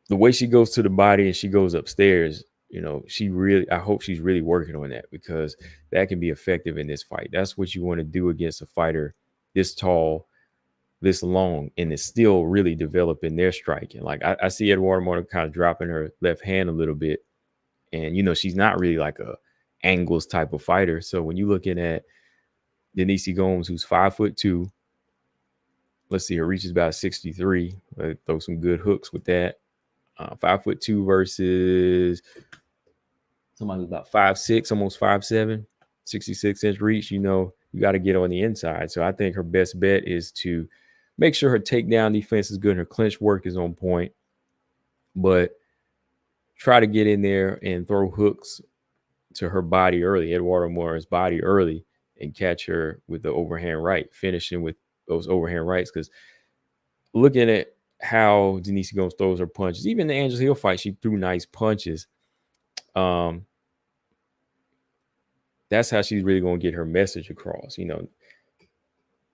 the way she goes to the body and she goes upstairs, I hope she's really working on that, because that can be effective in this fight. That's what you want to do against a fighter this tall, this long, and is still really developing their striking. Like, I see Eduardo Moura kind of dropping her left hand a little bit, and she's not really like a angles type of fighter. So when you're looking at Denise Gomes, who's 5'2", let's see, her reach is about 63. Throw some good hooks with that. 5'2" versus somebody who's about 5'6", almost 5'7", 66-inch reach. You got to get on the inside. So I think her best bet is to make sure her takedown defense is good and her clinch work is on point, but try to get in there and throw hooks to her body early, Eduardo Moura's body early, and catch her with the overhand right, finishing with those overhand rights. Because looking at how Denise Gomes throws her punches, even the Angela Hill fight, she threw nice punches. That's how she's really going to get her message across.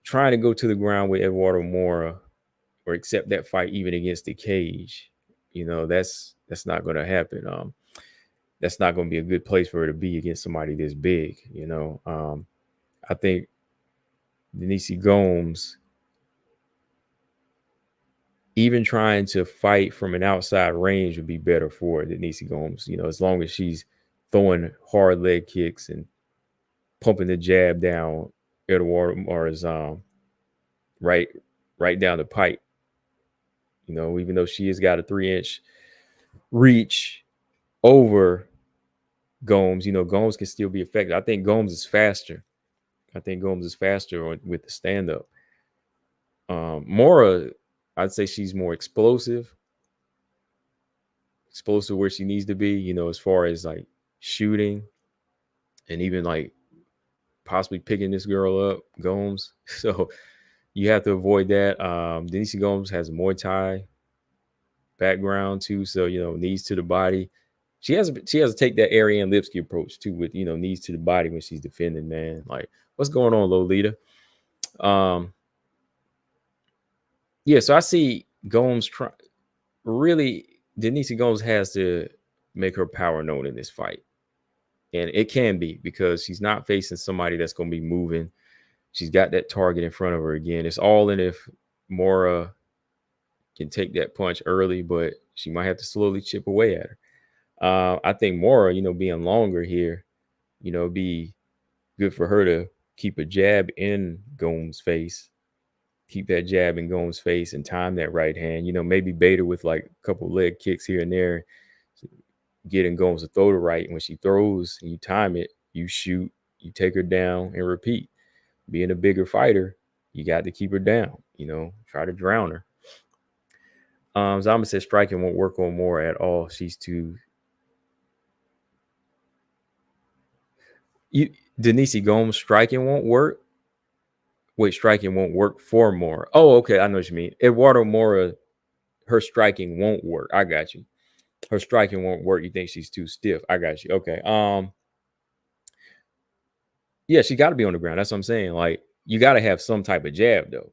Trying to go to the ground with Eduardo Moura or accept that fight even against the cage, that's not going to happen. That's not going to be a good place for her to be against somebody this big. I think Denise Gomes, even trying to fight from an outside range would be better for Denise Gomes, as long as she's throwing hard leg kicks and pumping the jab down Eduardo Moura's right down the pipe. Even though she has got a 3-inch reach over Gomes, Gomes can still be effective. I think Gomes is faster. with the stand-up. Moura, I'd say she's more explosive where she needs to be, as far as like shooting and even like possibly picking this girl up, Gomes. So you have to avoid that. Denise Gomes has a Muay Thai background too, so knees to the body. She has to take that Ariane Lipsky approach too, with knees to the body when she's defending. Man, like, what's going on, Lolita? Yeah, so I see Gomes really. Denise Gomes has to make her power known in this fight, and it can be because she's not facing somebody that's going to be moving. She's got that target in front of her again. It's all in if Moura can take that punch early, but she might have to slowly chip away at her. I think Moura, being longer here, be good for her to keep a jab in Gomes' face, keep that jab in Gomes' face and time that right hand, maybe bait her with like a couple leg kicks here and there, getting Gomes to throw the right. And when she throws and you time it, you shoot, you take her down and repeat. Being a bigger fighter, you got to keep her down, try to drown her. Zama said striking won't work on Moura at all. She's too. Denise Gomes striking won't work. Wait, striking won't work for Moura. Oh, okay, I know what you mean. Eduardo Moura, her striking won't work. I got you. Her striking won't work. You think she's too stiff? I got you. Okay. Yeah, she got to be on the ground. That's what I'm saying. Like, you got to have some type of jab though.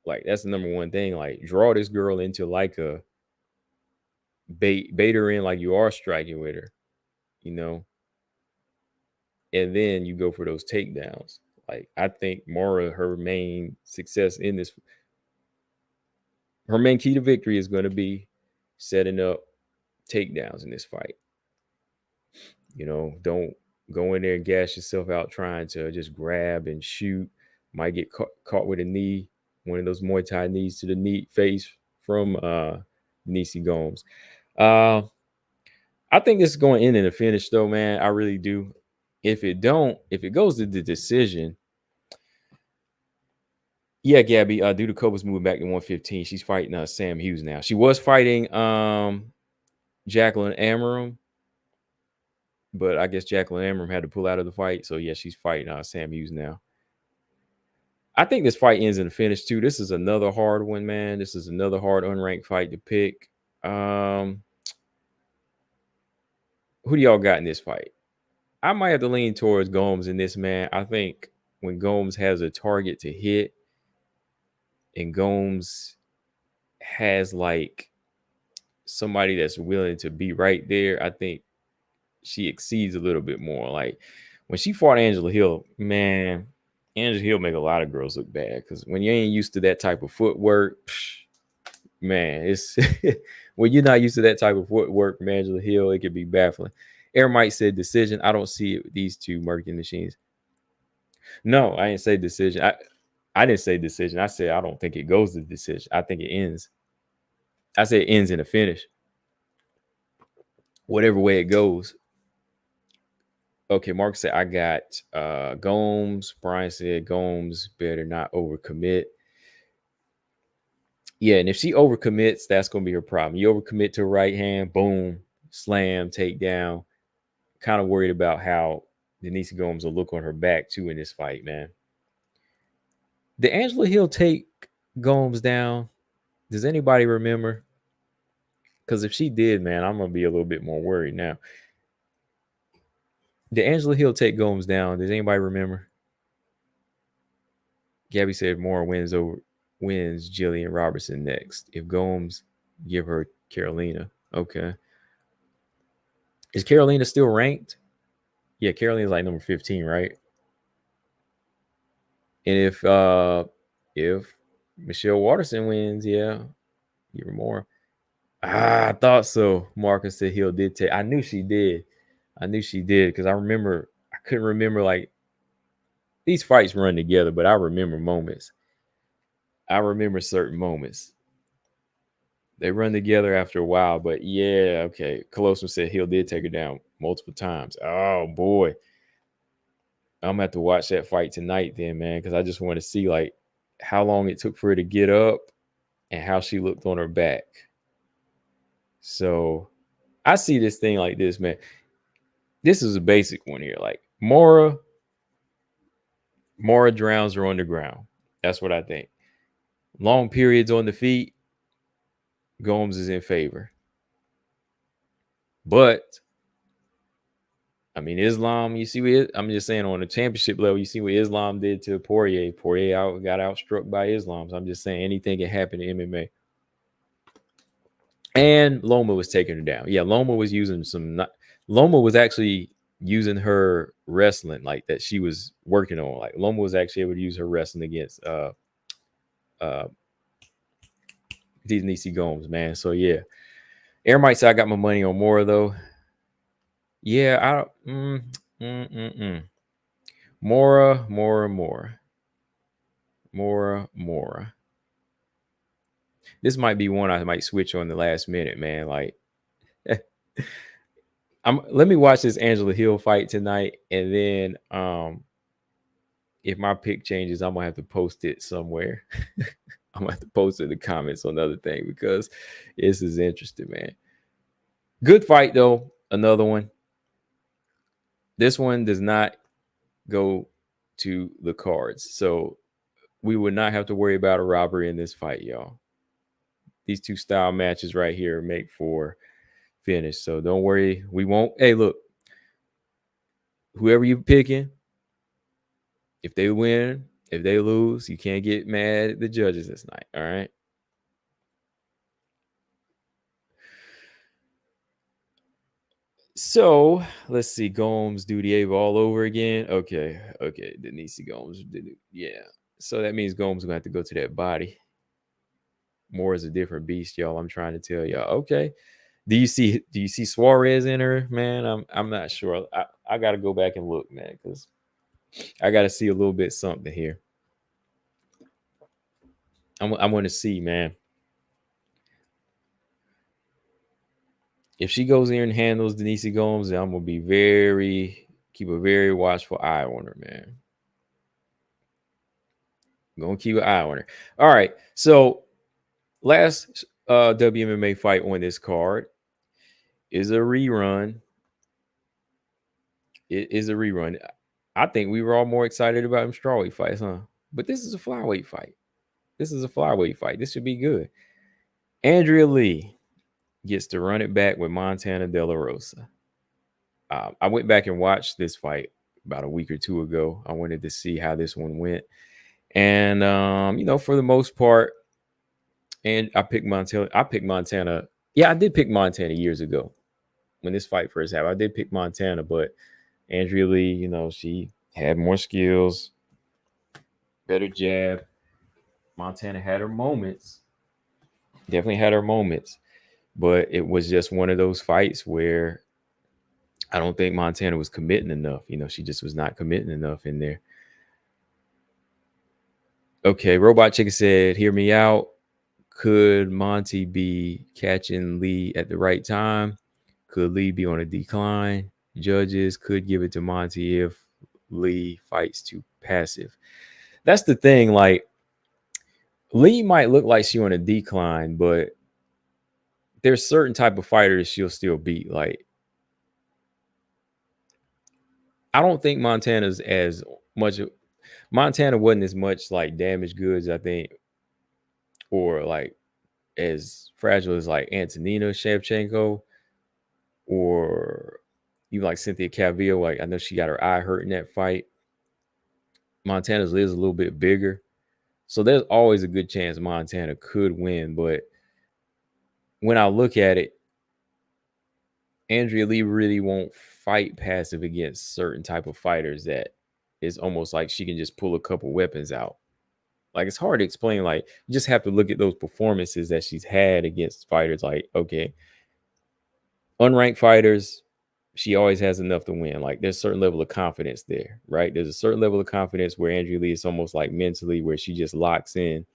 Like, that's the number one thing. Like, draw this girl into like a bait her in like you are striking with her, you know, and then you go for those takedowns. Like I think Moura, her main success in this, her main key to victory is going to be setting up takedowns in this fight. You know, don't go in there and gas yourself out trying to just grab and shoot. Might get caught with a knee, one of those Muay Thai knees to the knee face from Nisi Gomes. Uh, I think this is going to end in a finish, though, man. I really do. If it goes to the decision, yeah, Gabby, Duda Kova's moving back to 115. She's fighting Sam Hughes now. She was fighting Jacqueline Amorim, but I guess Jacqueline Amorim had to pull out of the fight. So, yeah, she's fighting Sam Hughes now. I think this fight ends in a finish, too. This is another hard one, man. This is another hard unranked fight to pick. Who do y'all got in this fight? I might have to lean towards Gomes in this, man. I think when Gomes has a target to hit and Gomes has like somebody that's willing to be right there, I think she exceeds a little bit more. Like when she fought Angela Hill, man, Angela Hill make a lot of girls look bad because when you ain't used to that type of footwork, man, it's when you're not used to that type of footwork from Angela Hill, it could be baffling. Air said decision. I don't see it with these two murky machines. No, I didn't say decision. I didn't say decision. I said I don't think it goes to decision. I think it ends. I said it ends in a finish. Whatever way it goes. Okay, Mark said I got Gomes. Brian said Gomes better not overcommit. Yeah, and if she overcommits, that's going to be her problem. You overcommit to right hand, boom, slam, takedown. Kind of worried about how Denise Gomes will look on her back, too, in this fight, man. Did Angela Hill take Gomes down? Does anybody remember? Because if she did, man, I'm going to be a little bit more worried now. Did Angela Hill take Gomes down? Does anybody remember? Gabby said Moura wins Jillian Robertson next. If Gomes, give her Carolina. Okay. Is Carolina still ranked? Yeah, Carolina's like number 15, right? And if Michelle Watterson wins, yeah, give her more. I thought so. Marcus said Hill did take. I knew she did. Because I couldn't remember like these fights run together, but I remember moments. I remember certain moments. They run together after a while, but yeah, okay. Colossus said Hill did take her down multiple times. Oh boy. I'm gonna have to watch that fight tonight then, man, because I just want to see like how long it took for her to get up and how she looked on her back. So I see this thing like this, man. This is a basic one here. Like Moura drowns her on the ground. That's what I think. Long periods on the feet, Gomes is in favor. But I mean, Islam, you see what I'm just saying on the championship level, you see what Islam did to Poirier. Poirier got outstruck by Islam. So I'm just saying anything can happen in MMA. And Loma was taking her down. Yeah, Loma was actually using her wrestling like that she was working on. Like Loma was actually able to use her wrestling against Nisi Gomes, man. So yeah. Air might say I got my money on Moura though. Yeah, Moura. This might be one I might switch on the last minute, man. Like, let me watch this Angela Hill fight tonight, and then if my pick changes, I'm gonna have to post it somewhere. I'm gonna have to post it in the comments on the other thing because this is interesting, man. Good fight though. Another one. This one does not go to the cards, so we would not have to worry about a robbery in this fight, y'all. These two style matches right here make for finish. So don't worry. We won't. Hey, look, whoever you're picking, if they win, if they lose, you can't get mad at the judges this night. All right. So let's see. Gomes, Dudiev all over again. Okay. Denise Gomes. Yeah. So that means Gomes gonna have to go to that body. Moore is a different beast, y'all. I'm trying to tell y'all. Okay. Do you see Suarez in her, man? I'm not sure. I gotta go back and look, man, because I gotta see a little bit something here. I want to see, man. If she goes in and handles Denise Gomes, then I'm gonna be keep a very watchful eye on her, man. I'm gonna keep an eye on her. All right. So last WMMA fight on this card is a rerun. It is a rerun. I think we were all more excited about them strawweight fights, huh? But this is a flyweight fight. This should be good. Andrea Lee gets to run it back with Montana De La Rosa. I went back and watched this fight about a week or two ago. I wanted to see how this one went. And, for the most part, and I picked Montana. Yeah, I did pick Montana years ago when this fight first happened. I did pick Montana, but Andrea Lee, she had more skills, better jab. Montana had her moments. Definitely had her moments. But it was just one of those fights where I don't think Montana was committing enough. She just was not committing enough in there. Okay, Robot Chicken said, hear me out. Could Monty be catching Lee at the right time? Could Lee be on a decline? Judges could give it to Monty if Lee fights too passive. That's the thing. Like, Lee might look like she on a decline, but there's certain type of fighters she'll still beat. Like, I don't think Montana wasn't as much like damaged goods, I think, or like as fragile as like Antonina Shevchenko or even like Cynthia Calvillo. Like, I know she got her eye hurt in that fight. Montana's is a little bit bigger. So there's always a good chance Montana could win. But when I look at it, Andrea Lee really won't fight passive against certain type of fighters that is almost like she can just pull a couple weapons out. Like, it's hard to explain. Like, you just have to look at those performances that she's had against fighters. Like, okay, unranked fighters, she always has enough to win. Like, there's a certain level of confidence there, right? There's a certain level of confidence where Andrea Lee is almost like mentally where she just locks in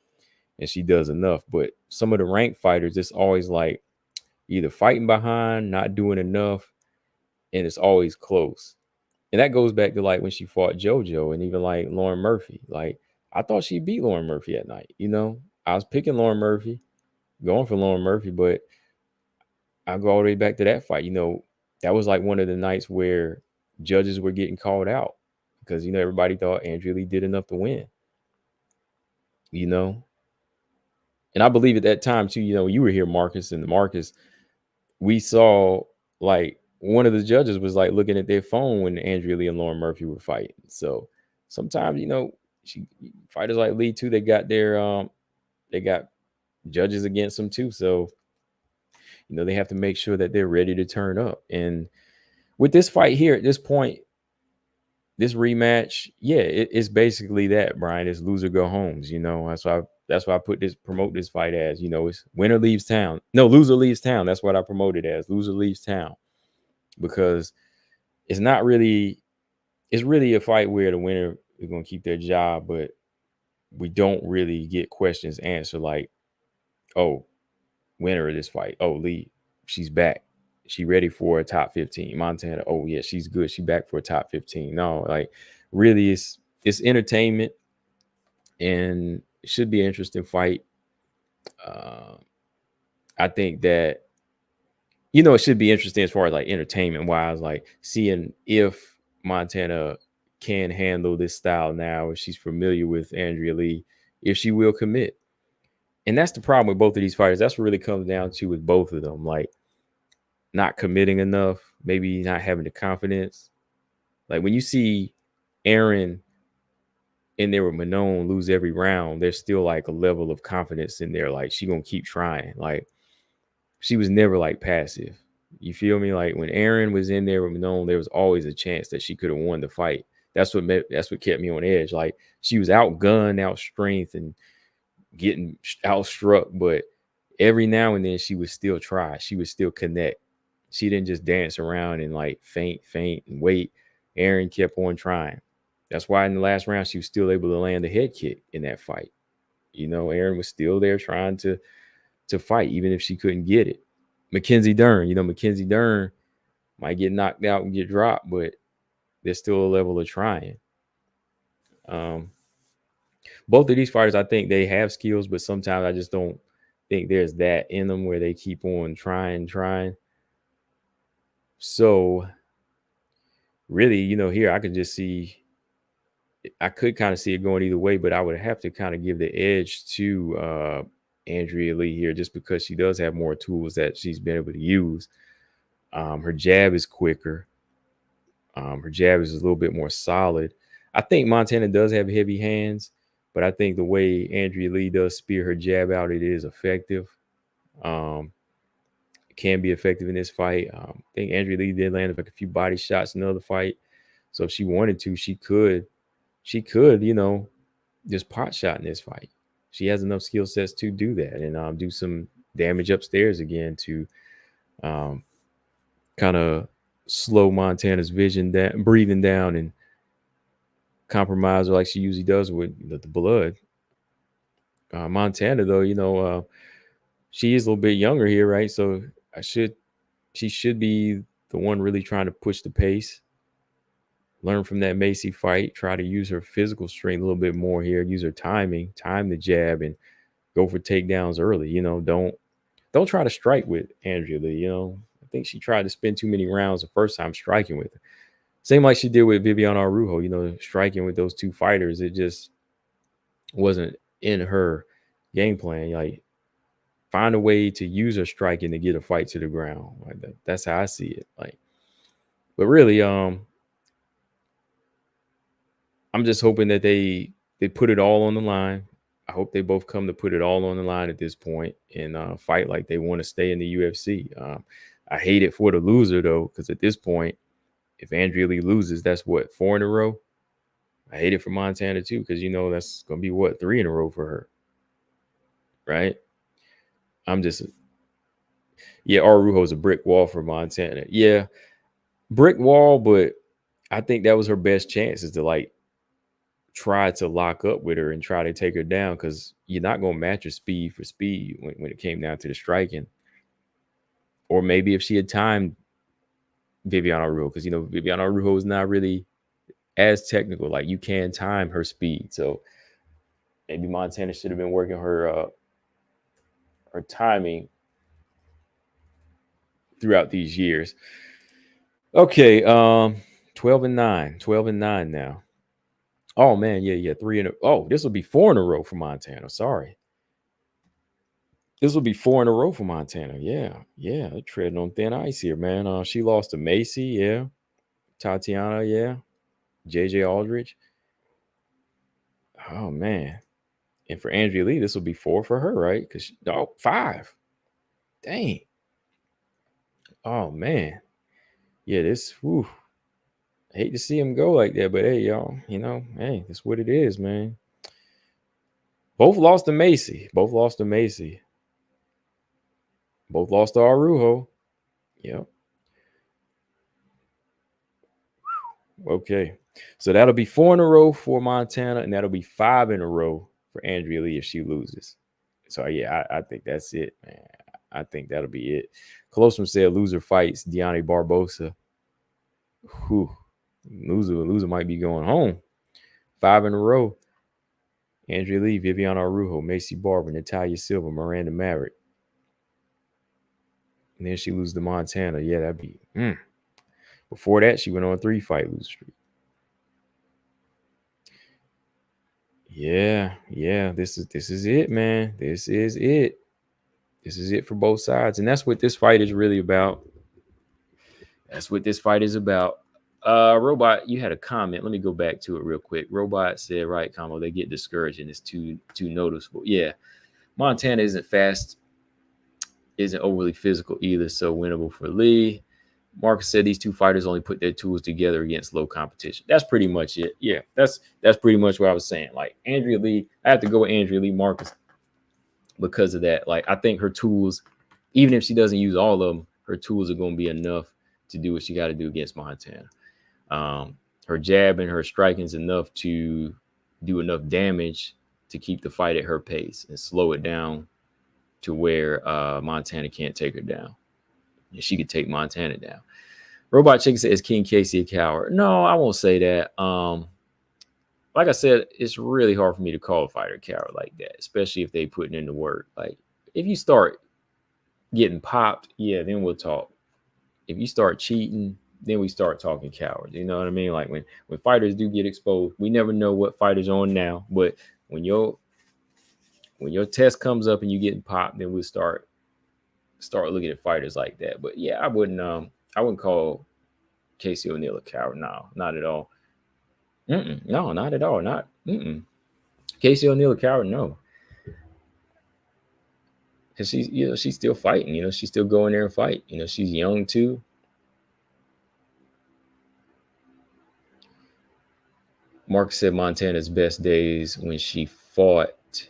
and she does enough. But some of the ranked fighters, it's always like either fighting behind, not doing enough, and it's always close. And that goes back to like when she fought JoJo and even like Lauren Murphy. Like, I thought she beat Lauren Murphy at night. I was picking Lauren Murphy, going for Lauren Murphy, but I go all the way back to that fight. That was like one of the nights where judges were getting called out because, everybody thought Andrea Lee did enough to win. And I believe at that time too, you were here, Marcus, and Marcus, we saw like one of the judges was like looking at their phone when Andrea Lee and Lauren Murphy were fighting. So sometimes, fighters like Lee too, they got judges against them too. So, they have to make sure that they're ready to turn up. And with this fight here at this point, this rematch, yeah, it's basically that, Brian. It's loser go homes. That's why I promote this fight as, it's winner leaves town. No, loser leaves town. That's what I promote it as. Loser leaves town. Because it's really a fight where the winner is going to keep their job, but we don't really get questions answered like, oh, winner of this fight. Oh, Lee, she's back. She ready for a top 15. Montana, oh yeah, she's good. She back for a top 15. No, like, really, it's entertainment, and it should be an interesting fight. I think that it should be interesting as far as like entertainment wise, like seeing if Montana can handle this style now, if she's familiar with Andrea Lee, if she will commit. And that's the problem with both of these fighters. That's what really comes down to with both of them. Like, not committing enough, maybe not having the confidence. Like, when you see Aaron in there with Manon lose every round, there's still like a level of confidence in there. Like, she gonna keep trying. Like, she was never like passive. You feel me? Like when Aaron was in there with Malone, there was always a chance that she could have won the fight. That's what kept me on edge. Like she was outgunned, out strength, and getting outstruck, but every now and then she would still try. She would still connect. She didn't just dance around and like faint, and wait. Aaron kept on trying. That's why in the last round she was still able to land a head kick in that fight. You know, Aaron was still there trying to fight, even if she couldn't get it. Mackenzie Dern, Mackenzie Dern might get knocked out and get dropped, but there's still a level of trying. Both of these fighters, I think they have skills, but sometimes I just don't think there's that in them where they keep on trying. So really, here I could just see, I could kind of see it going either way, but I would have to kind of give the edge to Andrea Lee here, just because she does have more tools that she's been able to use. Her jab is quicker. Her jab is a little bit more solid. I think Montana does have heavy hands, but I think the way Andrea Lee does spear her jab out, it is effective. It can be effective in this fight. I think Andrea Lee did land like a few body shots in the other fight. So if she wanted to, she could, just pot shot in this fight. She has enough skill sets to do that and do some damage upstairs again to kind of slow Montana's vision down, breathing down, and compromise her like she usually does with the blood. Montana, though, she is a little bit younger here, right? So she should be the one really trying to push the pace. Learn from that Macy fight. Try to use her physical strength a little bit more here. Use her timing, time the jab, and go for takedowns early. Don't try to strike with Andrea Lee. I think she tried to spend too many rounds the first time striking with her. Same like she did with Viviane Araújo. Striking with those two fighters, it just wasn't in her game plan. Like, find a way to use her striking to get a fight to the ground. Like that's how I see it. Like, but really, I'm just hoping that they put it all on the line. I hope they both come to put it all on the line at this point and fight like they want to stay in the UFC. I hate it for the loser, though, because at this point, if Andrea Lee loses, that's what, 4 in a row? I hate it for Montana, too, because, that's going to be, what, 3 in a row for her, right? Araújo's a brick wall for Montana. Yeah, brick wall, but I think that was her best chance, is to, like, try to lock up with her and try to take her down, because you're not going to match her speed for speed when it came down to the striking. Or maybe if she had timed Viviane Araújo, because Viviane Araújo is not really as technical. Like, you can time her speed, so maybe Montana should have been working her timing throughout these years. Okay, 12-9 now. Oh man, yeah, 3 in a. Oh, this will be 4 in a row for Montana. Sorry. This will be 4 in a row for Montana. Yeah. They're treading on thin ice here, man. She lost to Macy, yeah. Tatiana, yeah. JJ Aldrich. Oh, man. And for Andrea Lee, this will be 4 for her, right? 5. Dang. Oh, man. Yeah, I hate to see him go like that, but hey, y'all, hey, that's what it is, man. Both lost to Macy. Both lost to Araújo. Yep. Okay. So that'll be 4 in a row for Montana, and that'll be 5 in a row for Andrea Lee if she loses. So yeah, I think that's it, man. I think that'll be it. Colostrum said loser fights Deanne Barbosa. Whew. Loser might be going home. 5 in a row. Andrea Lee, Viviane Araújo, Macy Barber, Natalia Silva, Miranda Maverick. And then she loses to Montana. Yeah, that'd be. Before that, she went on a 3-fight losing streak. Yeah. This is it, man. This is it. This is it for both sides, and that's what this fight is really about. Robot, you had a comment. Let me go back to it real quick. Robot said, right, Combo, they get discouraged and it's too noticeable. Yeah, Montana isn't fast isn't overly physical either, so winnable for Lee. Marcus said these two fighters only put their tools together against low competition. That's pretty much it. Yeah, that's pretty much what I was saying. Like Andrea Lee, I have to go with Andrea Lee Marcus because of that. Like I think her tools, even if she doesn't use all of them, her tools are going to be enough to do what she got to do against Montana. Her jab and her striking is enough to do enough damage to keep the fight at her pace and slow it down to where Montana can't take her down. And she could take Montana down. Robot Chicken says, is King Casey a coward? No, I won't say that. Like I said, it's really hard for me to call a fighter a coward like that, especially if they putting in the work. Like if you start getting popped, yeah, then we'll talk. If you start cheating, then we start talking cowards. You know what I mean? Like when fighters do get exposed, we never know what fighters on now. But when your test comes up and you getting popped, then we'll start looking at fighters like that. But yeah, I wouldn't call Casey O'Neill a coward. No, not at all. No, not at all. Not Casey O'Neill a coward? No, because she's still fighting. She's still going there and fight. She's young too. Mark said Montana's best days when she fought.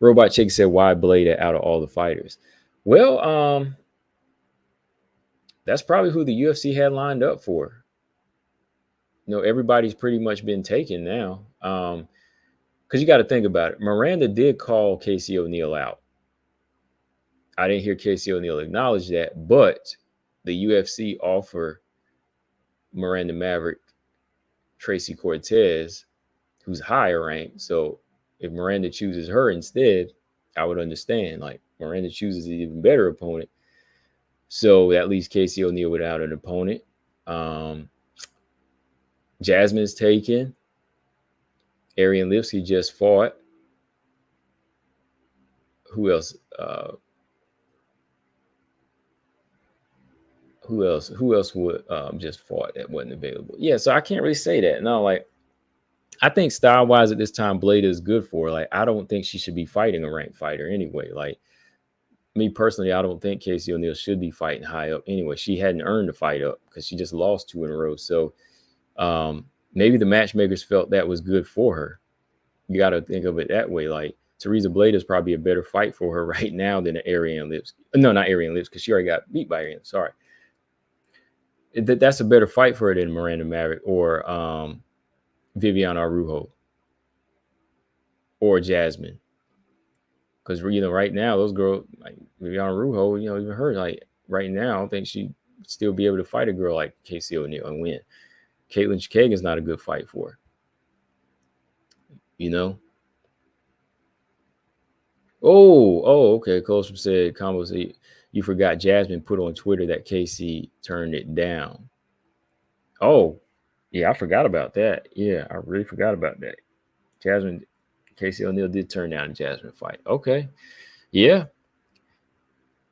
Robot Chick said, why Blade out of all the fighters? Well, that's probably who the UFC had lined up for. Everybody's pretty much been taken now. Because you got to think about it. Miranda did call Casey O'Neill out. I didn't hear Casey O'Neill acknowledge that, but the UFC offer Miranda Maverick Tracy Cortez, who's higher ranked. So if Miranda chooses her instead, I would understand. Like Miranda chooses an even better opponent. So that leaves Casey O'Neill without an opponent. Jasmine's taken. Arian Lipsky just fought. Who else? Who else would just fought that wasn't available? Yeah, so I can't really say that. No, like I think style-wise at this time, Blade is good for her. Like I don't think she should be fighting a ranked fighter anyway. Like me personally, I don't think Casey O'Neill should be fighting high up anyway. She hadn't earned the fight up because she just lost 2 in a row. So maybe the matchmakers felt that was good for her. You got to think of it that way. Like Teresa Blade is probably a better fight for her right now than Arian Lipsky. No, not Arian Lipsky, because she already got beat by Arian. Sorry. That's a better fight for her than Miranda Maverick or Viviane Araújo or Jasmine. Because, right now, those girls, like Viviane Araújo, even her, like right now, I don't think she'd still be able to fight a girl like Casey O'Neill and win. Caitlin Chikagan's not a good fight for her. Oh, okay. Colstrom said, combos, you forgot Jasmine put on Twitter that Casey turned it down. Oh, yeah, I forgot about that. Yeah, I really forgot about that. Casey O'Neill did turn down a Jasmine fight. Okay. Yeah.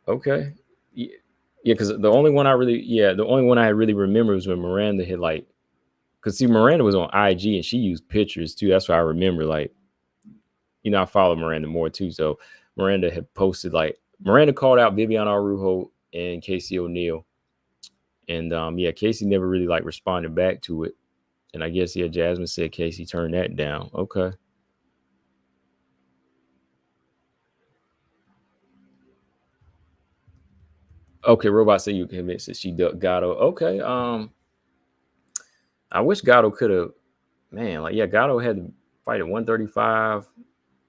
Okay. Yeah, because the only one I really remember was when Miranda had because see, Miranda was on IG and she used pictures too. That's why I remember I follow Miranda more too. So Miranda had posted Miranda called out Viviane Araújo and Casey O'Neill. And Casey never really responded back to it. And I guess Jasmine said Casey turned that down. Okay. Okay, Robot said you convinced that she ducked Gatto. Okay. I wish Gatto could have, Gatto had to fight at 135.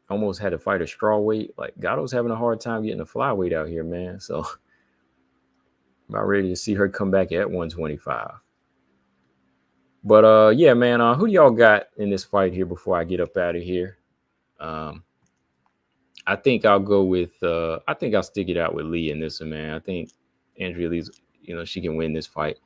Almost had to fight a strawweight. Gatto's having a hard time getting a flyweight out here, man. So I'm about ready to see her come back at 125. But man, who do y'all got in this fight here before I get up out of here? I think I'll go with I think I'll stick it out with Lee in this one, man. I think Andrea Lee's, she can win this fight.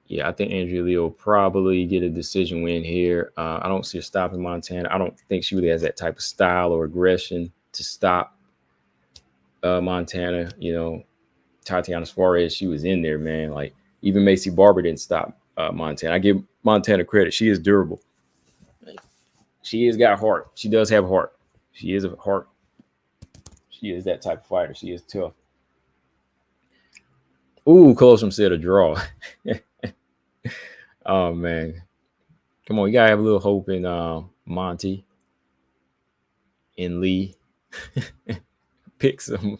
Yeah, I think Andrea Lee will probably get a decision win here. I don't see her stopping Montana. I don't think she really has that type of style or aggression to stop Montana. Tatiana Suarez, she was in there, man. Even Macy Barber didn't stop Montana. I give Montana credit. She is durable. She has got heart. She does have heart. She is a heart. She is that type of fighter. She is tough. Ooh, Colostrum said a draw. Oh man, come on, you gotta have a little hope in Monty and Lee. Pick some.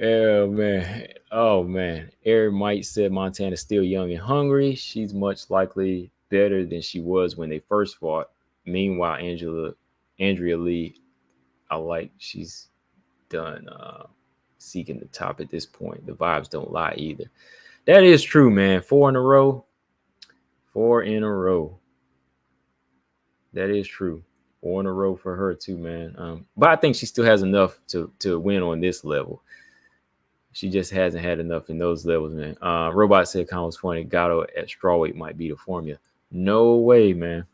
Oh man. Oh man. Eric Might said Montana's still young and hungry. She's much likely better than she was when they first fought. Meanwhile, Andrea Lee, I like she's done seeking the top at this point. The vibes don't lie either. That is true, man. 4 in a row. 4 in a row. That is true. 4 in a row for her too, man. But I think she still has enough to win on this level. She just hasn't had enough in those levels, man. Robot said kind of was funny. Gatto at strawweight might be the formula. No way, man.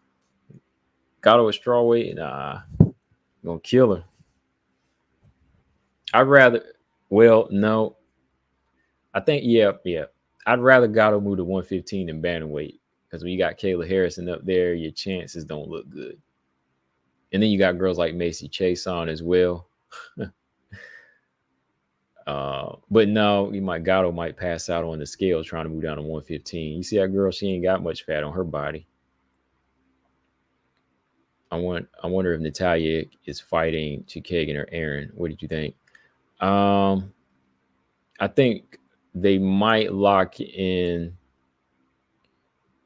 Gatto at strawweight, nah, gonna kill her. I'd rather. Well, no. I think yeah. I'd rather Gatto move to 115 than bantamweight because when you got Kayla Harrison up there, your chances don't look good. And then you got girls like Macy Chase on as well. But no, Gatto might pass out on the scale trying to move down to 115. You see that girl? She ain't got much fat on her body. I wonder if Natalia is fighting Chikagan or Aaron. What did you think? I think they might lock in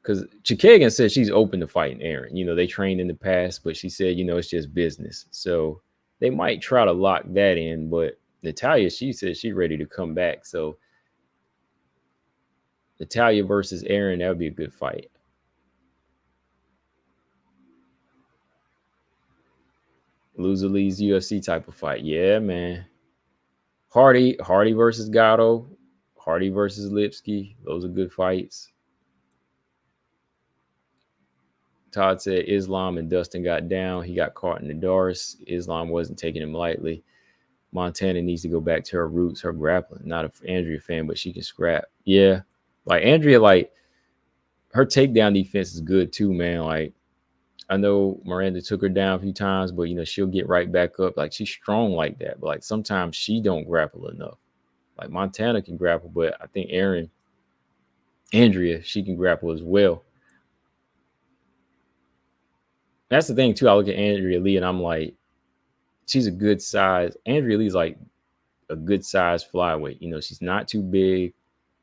because Chikagan said she's open to fighting Aaron. They trained in the past, but she said, it's just business. So they might try to lock that in, but Natalia, she said she's ready to come back. So Natalia versus Aaron, that would be a good fight. Loser leaves UFC type of fight. Yeah, man. Hardy versus Gatto. Hardy versus Lipsky. Those are good fights. Todd said Islam and Dustin got down. He got caught in the darts. Islam wasn't taking him lightly. Montana needs to go back to her roots, her grappling. Not an Andrea fan, but she can scrap. Yeah. Like Andrea, like her takedown defense is good too, man. Like I know Miranda took her down a few times, but she'll get right back up. Like she's strong like that. But like sometimes she don't grapple enough. Like Montana can grapple, but I think Andrea, she can grapple as well. That's the thing too. I look at Andrea Lee and I'm like, she's a good size. Andrea Lee's like a good size flyweight. She's not too big,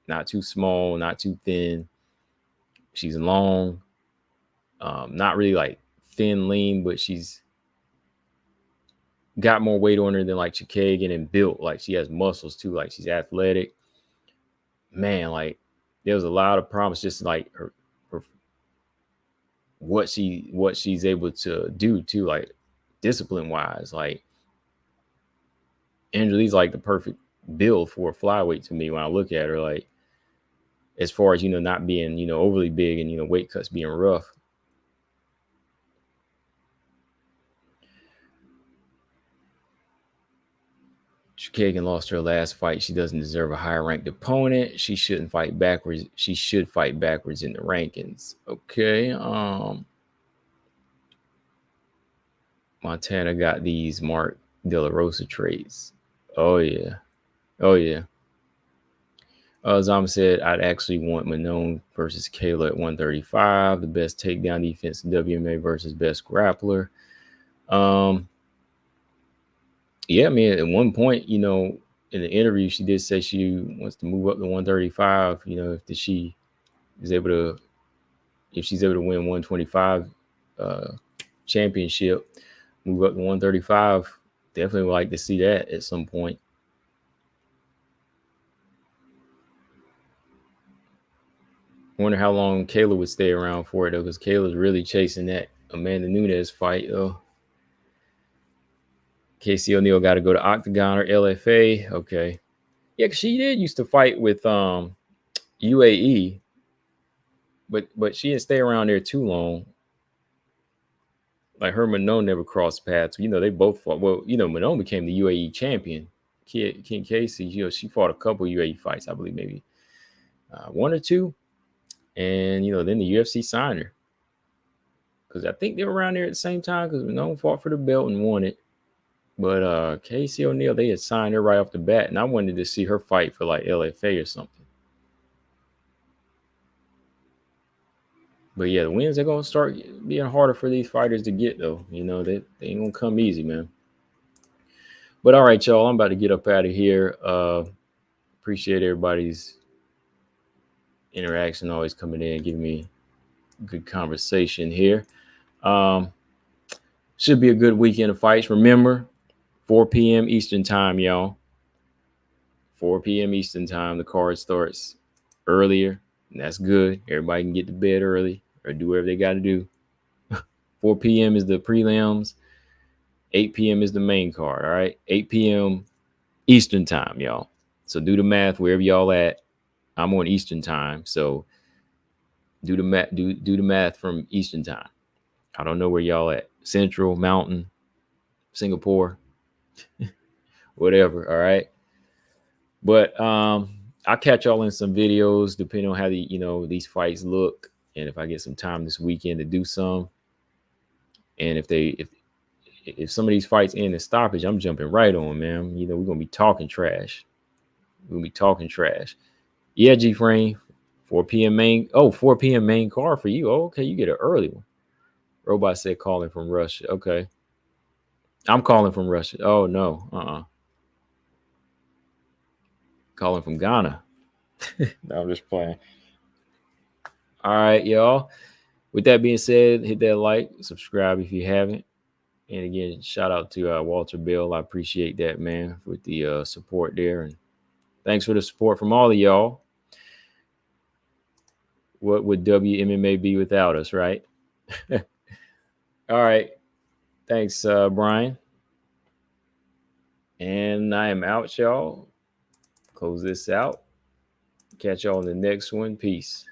not too small, not too thin. She's long, not really like thin, lean, but she's got more weight on her than like Chikagan and built. Like she has muscles too. Like she's athletic. Man, like there was a lot of promise just like her what she's able to do too, like discipline wise. Like Angelique's like the perfect build for a flyweight to me when I look at her. Like as far as not being overly big and weight cuts being rough. Chikagan lost her last fight. She doesn't deserve a higher ranked opponent. She shouldn't fight backwards. She should fight backwards in the rankings. Okay. Montana got these Mark De La Rosa traits. Oh yeah. Zama said, I'd actually want Manon versus Kayla at 135. The best takedown defense in WMA versus best grappler. Yeah, I mean, at one point, in the interview, she did say she wants to move up to 135. If she's able to win 125 championship, move up to 135. Definitely would like to see that at some point. I wonder how long Kayla would stay around for it, though, because Kayla's really chasing that Amanda Nunes fight, though. Casey O'Neill got to go to Octagon or LFA. Okay. Yeah, because she did used to fight with UAE, but she didn't stay around there too long. Like her and Manon never crossed paths. They both fought. Well, Manon became the UAE champion. King Casey, she fought a couple UAE fights, I believe maybe one or two. And, then the UFC signed her. Because I think they were around there at the same time because Manon fought for the belt and won it. But Casey O'Neill, they had signed her right off the bat, and I wanted to see her fight for like LFA or something. But yeah, the wins are gonna start being harder for these fighters to get though. You know, they ain't gonna come easy, man. But all right, y'all, I'm about to get up out of here. Appreciate everybody's interaction, always coming in, giving me good conversation here. Um, should be a good weekend of fights. Remember, 4 p.m. Eastern time, y'all. 4 p.m. Eastern time. The card starts earlier, and that's good. Everybody can get to bed early or do whatever they got to do. 4 p.m. is the prelims. 8 p.m. is the main card. All right, 8 p.m. Eastern time, y'all. So do the math wherever y'all at. I'm on Eastern time, so do the math. Do the math from Eastern time. I don't know where y'all at. Central, Mountain, Singapore, whatever. All right. But I'll catch y'all in some videos depending on how these fights look, and if I get some time this weekend to do some. And if some of these fights end in stoppage, I'm jumping right on, man. You know, we're gonna be talking trash. We're gonna be talking trash. Yeah, G Frame. 4 p.m. main. Oh, 4 p.m. main card for you. Oh, okay, you get an early one. Robot said calling from Russia. Okay. I'm calling from Russia. Oh no. Calling from Ghana. No, I'm just playing. All right, y'all. With that being said, hit that like, subscribe if you haven't. And again, shout out to Walter Bill. I appreciate that, man, with the support there. And thanks for the support from all of y'all. What would WMMA be without us, right? All right. Thanks, Brian. And I am out, y'all. Close this out. Catch y'all in the next one. Peace.